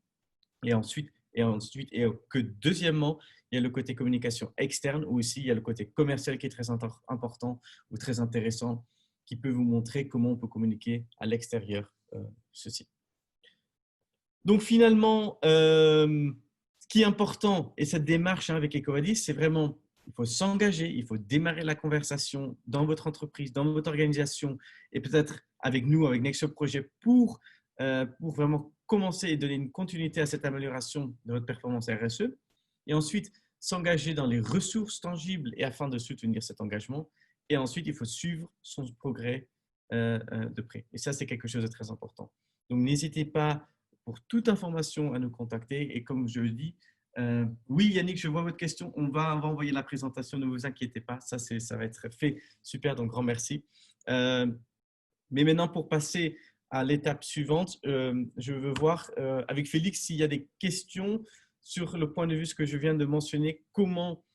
[SPEAKER 1] Et ensuite, que deuxièmement, il y a le côté communication externe ou aussi il y a le côté commercial qui est très important ou très intéressant qui peut vous montrer comment on peut communiquer à l'extérieur ceci. Donc finalement, ce qui est important et cette démarche avec EcoVadis, c'est vraiment il faut s'engager, il faut démarrer la conversation dans votre entreprise, dans votre organisation et peut-être avec nous, avec Nexio Projet pour vraiment commencer et donner une continuité à cette amélioration de votre performance RSE. Et ensuite, s'engager dans les ressources tangibles et afin de soutenir cet engagement. Et ensuite, il faut suivre son progrès de près. Et ça, c'est quelque chose de très important. Donc, n'hésitez pas pour toute information à nous contacter. Et comme je le dis, oui, Yannick, je vois votre question. On va envoyer la présentation, ne vous inquiétez pas. Ça va être fait. Super, donc grand merci. Mais maintenant, pour passer à l'étape suivante, je veux voir avec Félix s'il y a des questions sur le point de vue ce que je viens de mentionner, comment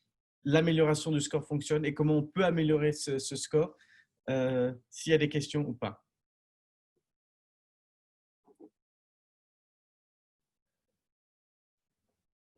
[SPEAKER 1] l'amélioration du score fonctionne et comment on peut améliorer ce score, s'il y a des questions ou pas.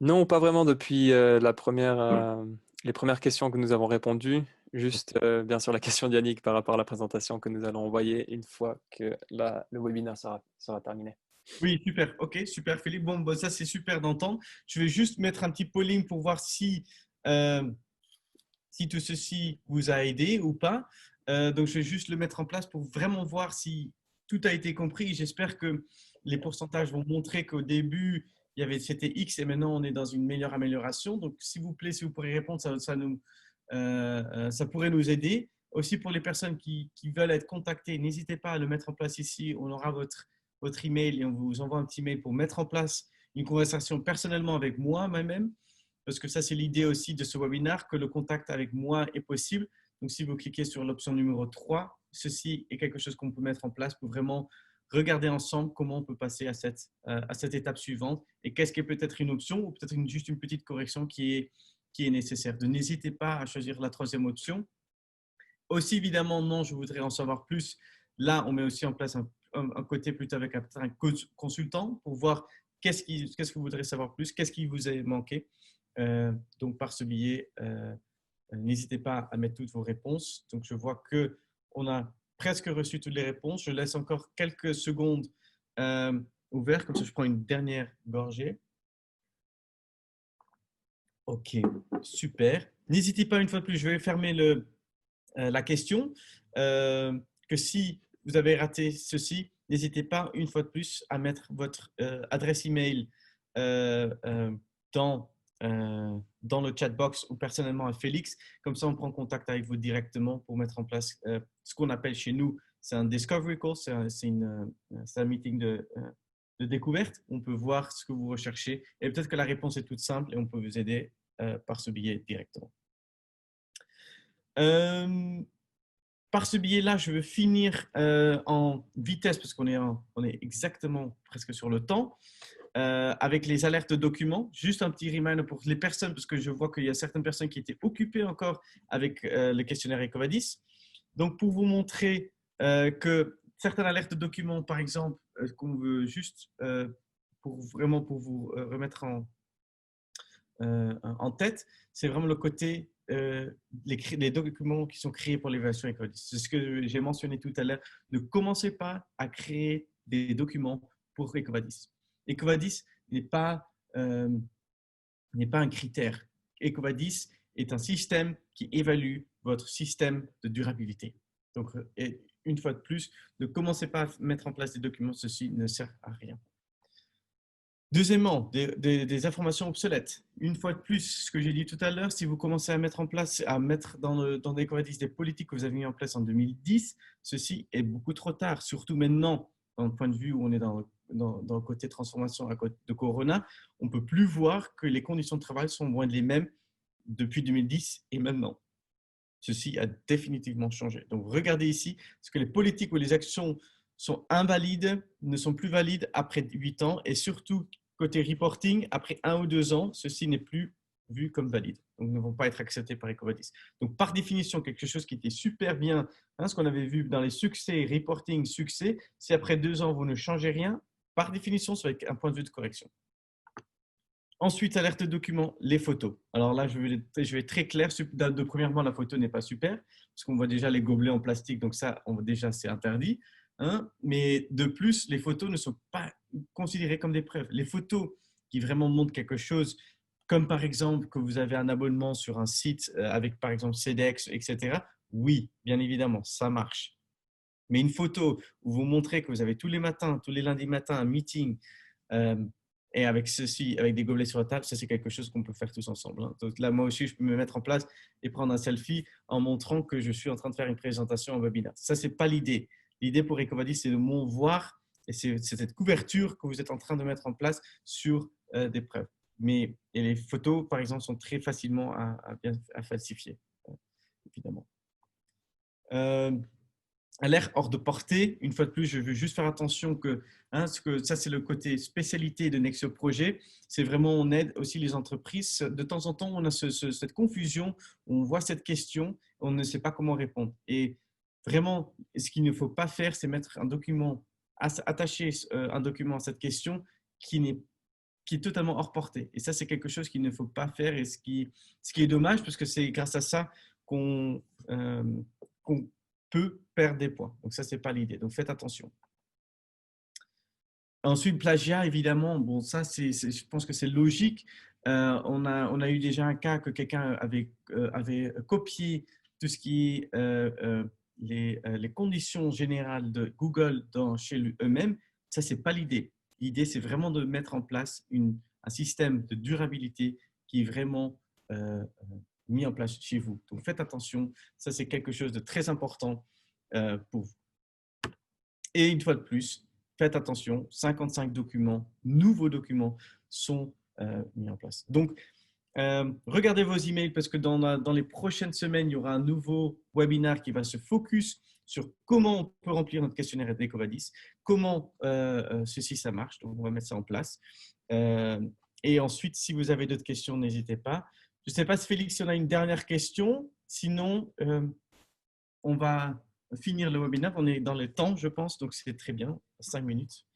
[SPEAKER 2] Non, pas vraiment depuis les premières questions que nous avons répondues. Juste, bien sûr, la question d'Yannick par rapport à la présentation que nous allons envoyer une fois que le webinaire sera terminé.
[SPEAKER 1] Oui, super. OK, super, Philippe. Bon, ça, c'est super d'entendre. Je vais juste mettre un petit polling pour voir si tout ceci vous a aidé ou pas. Donc, je vais juste le mettre en place pour vraiment voir si tout a été compris. J'espère que les pourcentages vont montrer qu'au début, c'était X et maintenant, on est dans une meilleure amélioration. Donc, s'il vous plaît, si vous pourrez répondre, ça pourrait nous aider. Aussi, pour les personnes qui veulent être contactées, n'hésitez pas à le mettre en place ici. On aura votre email et on vous envoie un petit mail pour mettre en place une conversation personnellement avec moi, moi-même. Parce que ça, c'est l'idée aussi de ce webinaire, que le contact avec moi est possible. Donc, si vous cliquez sur l'option numéro 3, ceci est quelque chose qu'on peut mettre en place pour vraiment regarder ensemble comment on peut passer à cette étape suivante et qu'est-ce qui est peut-être une option ou peut-être juste une petite correction qui est nécessaire. Donc, n'hésitez pas à choisir la troisième option. Aussi, évidemment, non, je voudrais en savoir plus. Là, on met aussi en place un côté plutôt avec un consultant pour voir qu'est-ce que vous voudrez savoir plus, qu'est-ce qui vous a manqué. Donc, par ce biais, n'hésitez pas à mettre toutes vos réponses. Donc, je vois qu'on a presque reçu toutes les réponses. Je laisse encore quelques secondes ouvertes, comme ça je prends une dernière gorgée. OK, super. N'hésitez pas une fois de plus, je vais fermer la question, que si vous avez raté ceci, n'hésitez pas une fois de plus à mettre votre adresse email dans, dans le chat box ou personnellement à Félix. Comme ça, on prend contact avec vous directement pour mettre en place ce qu'on appelle chez nous, c'est un discovery call, c'est un meeting de découverte. On peut voir ce que vous recherchez et peut-être que la réponse est toute simple et on peut vous aider par ce billet directement. Par ce biais-là, je veux finir en vitesse parce qu'on est exactement presque sur le temps. Avec les alertes de documents, juste un petit reminder pour les personnes, parce que je vois qu'il y a certaines personnes qui étaient occupées encore avec le questionnaire EcoVadis. Donc, pour vous montrer que certaines alertes de documents, par exemple, qu'on veut juste pour vous remettre en tête, c'est vraiment le côté les documents qui sont créés pour l'évaluation EcoVadis. C'est ce que j'ai mentionné tout à l'heure. Ne commencez pas à créer des documents pour EcoVadis. EcoVadis n'est pas un critère. EcoVadis est un système qui évalue votre système de durabilité. Donc, une fois de plus, ne commencez pas à mettre en place des documents, ceci ne sert à rien. Deuxièmement, des informations obsolètes. Une fois de plus, ce que j'ai dit tout à l'heure, si vous commencez à mettre en place, à mettre dans EcoVadis des politiques que vous avez mis en place en 2010, ceci est beaucoup trop tard, surtout maintenant, dans le point de vue où on est dans le côté transformation à côté de Corona, on ne peut plus voir que les conditions de travail sont loin de les mêmes depuis 2010 et maintenant. Ceci a définitivement changé. Donc, regardez ici, ce que les politiques ou les actions sont invalides, ne sont plus valides après 8 ans et surtout, côté reporting, après 1 ou 2 ans, ceci n'est plus vu comme valide. Donc, ne vont pas être acceptés par EcoVadis. Donc, par définition, quelque chose qui était super bien, ce qu'on avait vu dans les succès, reporting, succès, si après 2 ans, vous ne changez rien, par définition, c'est avec un point de vue de correction. Ensuite, alerte de document, les photos. Alors là, je vais être très clair. Premièrement, la photo n'est pas super, parce qu'on voit déjà les gobelets en plastique, donc ça, déjà, c'est interdit. Mais de plus, les photos ne sont pas considérées comme des preuves. Les photos qui vraiment montrent quelque chose, comme par exemple que vous avez un abonnement sur un site avec par exemple CEDEX, etc., oui, bien évidemment, ça marche. Mais une photo où vous montrez que vous avez tous les lundis matins, un meeting, et avec ceci, avec des gobelets sur la table, ça c'est quelque chose qu'on peut faire tous ensemble. Donc là, moi aussi, je peux me mettre en place et prendre un selfie en montrant que je suis en train de faire une présentation en webinaire. Ça, c'est pas l'idée. L'idée pour EcoVadis, c'est de voir, et c'est cette couverture que vous êtes en train de mettre en place sur des preuves. Et les photos, par exemple, sont très facilement à falsifier, évidemment. À l'air hors de portée, une fois de plus, je veux juste faire attention que ça, c'est le côté spécialité de Nexio Projet. C'est vraiment, on aide aussi les entreprises. De temps en temps, on a cette confusion, on voit cette question, on ne sait pas comment répondre. Et vraiment, ce qu'il ne faut pas faire, c'est mettre un document, attacher un document à cette question qui est totalement hors portée. Et ça, c'est quelque chose qu'il ne faut pas faire et ce qui est dommage parce que c'est grâce à ça qu'on peut perdre des points. Donc ça, ce n'est pas l'idée. Donc faites attention. Ensuite, plagiat, évidemment, bon, ça, je pense que c'est logique. On a eu déjà un cas que quelqu'un avait copié tout ce qui est les conditions générales de Google chez eux-mêmes. Ça, ce n'est pas l'idée. L'idée, c'est vraiment de mettre en place un système de durabilité qui est vraiment mis en place chez vous. Donc, faites attention. Ça, c'est quelque chose de très important pour vous. Et une fois de plus, faites attention, 55 documents, nouveaux documents sont mis en place. Donc, regardez vos emails parce que dans les prochaines semaines, il y aura un nouveau webinaire qui va se focus sur comment on peut remplir notre questionnaire d'EcoVadis, comment ceci, ça marche. Donc, on va mettre ça en place. Et ensuite, si vous avez d'autres questions, n'hésitez pas. Je ne sais pas si Félix, si on a une dernière question. Sinon, on va finir le webinaire. On est dans le temps, je pense, donc c'est très bien. 5 minutes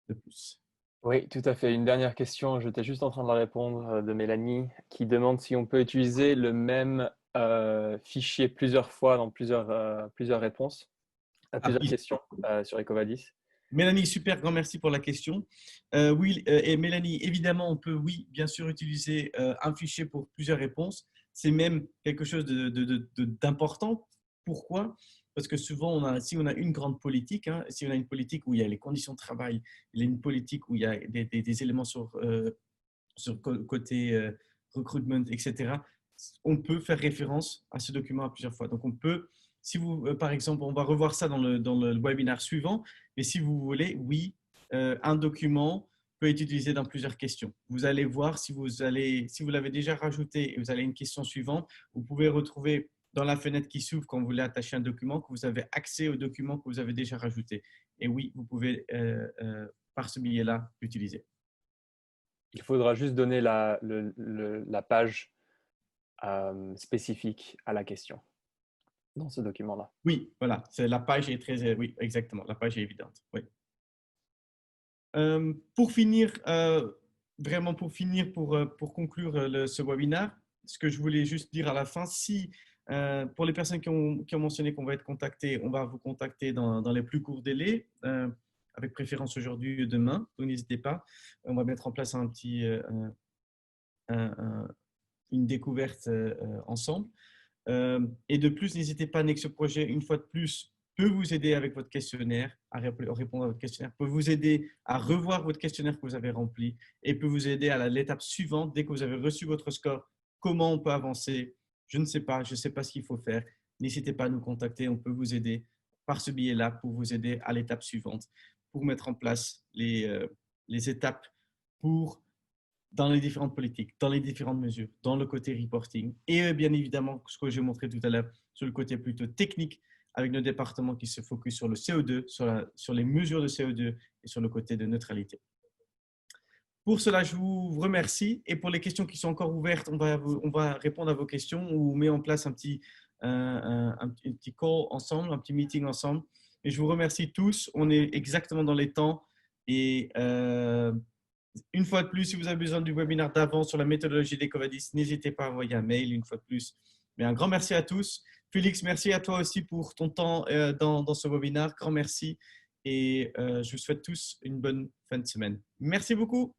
[SPEAKER 1] de plus.
[SPEAKER 2] Oui, tout à fait. Une dernière question, j'étais juste en train de la répondre, de Mélanie, qui demande si on peut utiliser le même fichier plusieurs fois dans plusieurs réponses, à plusieurs questions sur EcoVadis.
[SPEAKER 1] Mélanie, super, grand merci pour la question. Oui, et Mélanie, évidemment, on peut, oui, bien sûr, utiliser un fichier pour plusieurs réponses. C'est même quelque chose d'important. Pourquoi? Parce que souvent, si on a une grande politique, si on a une politique où il y a les conditions de travail, il y a une politique où il y a des éléments sur sur côté recruitment, etc., on peut faire référence à ce document à plusieurs fois. Donc, on peut, si vous, par exemple, on va revoir ça dans le webinaire suivant, mais si vous voulez, oui, un document peut être utilisé dans plusieurs questions. Vous allez voir si vous l'avez déjà rajouté et vous avez une question suivante, vous pouvez retrouver dans la fenêtre qui s'ouvre quand vous voulez attacher un document que vous avez accès au document que vous avez déjà rajouté. Et oui, vous pouvez, par ce biais-là, l'utiliser.
[SPEAKER 2] Il faudra juste donner la page spécifique à la question dans ce document-là.
[SPEAKER 1] Oui, voilà, la page est très, oui, exactement, la page est évidente. Oui. Pour finir, vraiment pour conclure ce webinaire, ce que je voulais juste dire à la fin, si pour les personnes qui ont mentionné qu'on va être contacté, on va vous contacter dans les plus courts délais, avec préférence aujourd'hui ou demain, donc n'hésitez pas. On va mettre en place une découverte ensemble. Et de plus, n'hésitez pas, Nexio Projet, une fois de plus, peut vous aider avec votre questionnaire, à répondre à votre questionnaire, peut vous aider à revoir votre questionnaire que vous avez rempli et peut vous aider à l'étape suivante, dès que vous avez reçu votre score, comment on peut avancer. Je ne sais pas ce qu'il faut faire. N'hésitez pas à nous contacter, on peut vous aider par ce biais-là pour vous aider à l'étape suivante, pour mettre en place les étapes pour dans les différentes politiques, dans les différentes mesures, dans le côté reporting et bien évidemment, ce que j'ai montré tout à l'heure, sur le côté plutôt technique avec nos départements qui se focus sur le CO2, sur les mesures de CO2 et sur le côté de neutralité. Pour cela, je vous remercie et pour les questions qui sont encore ouvertes, on va répondre à vos questions ou mettre en place un petit call ensemble, un petit meeting ensemble. Et je vous remercie tous. On est exactement dans les temps et une fois de plus, si vous avez besoin du webinaire d'avant sur la méthodologie d'EcoVadis, n'hésitez pas à envoyer un mail une fois de plus. Mais un grand merci à tous. Félix, merci à toi aussi pour ton temps dans ce webinaire. Grand merci et je vous souhaite tous une bonne fin de semaine. Merci beaucoup.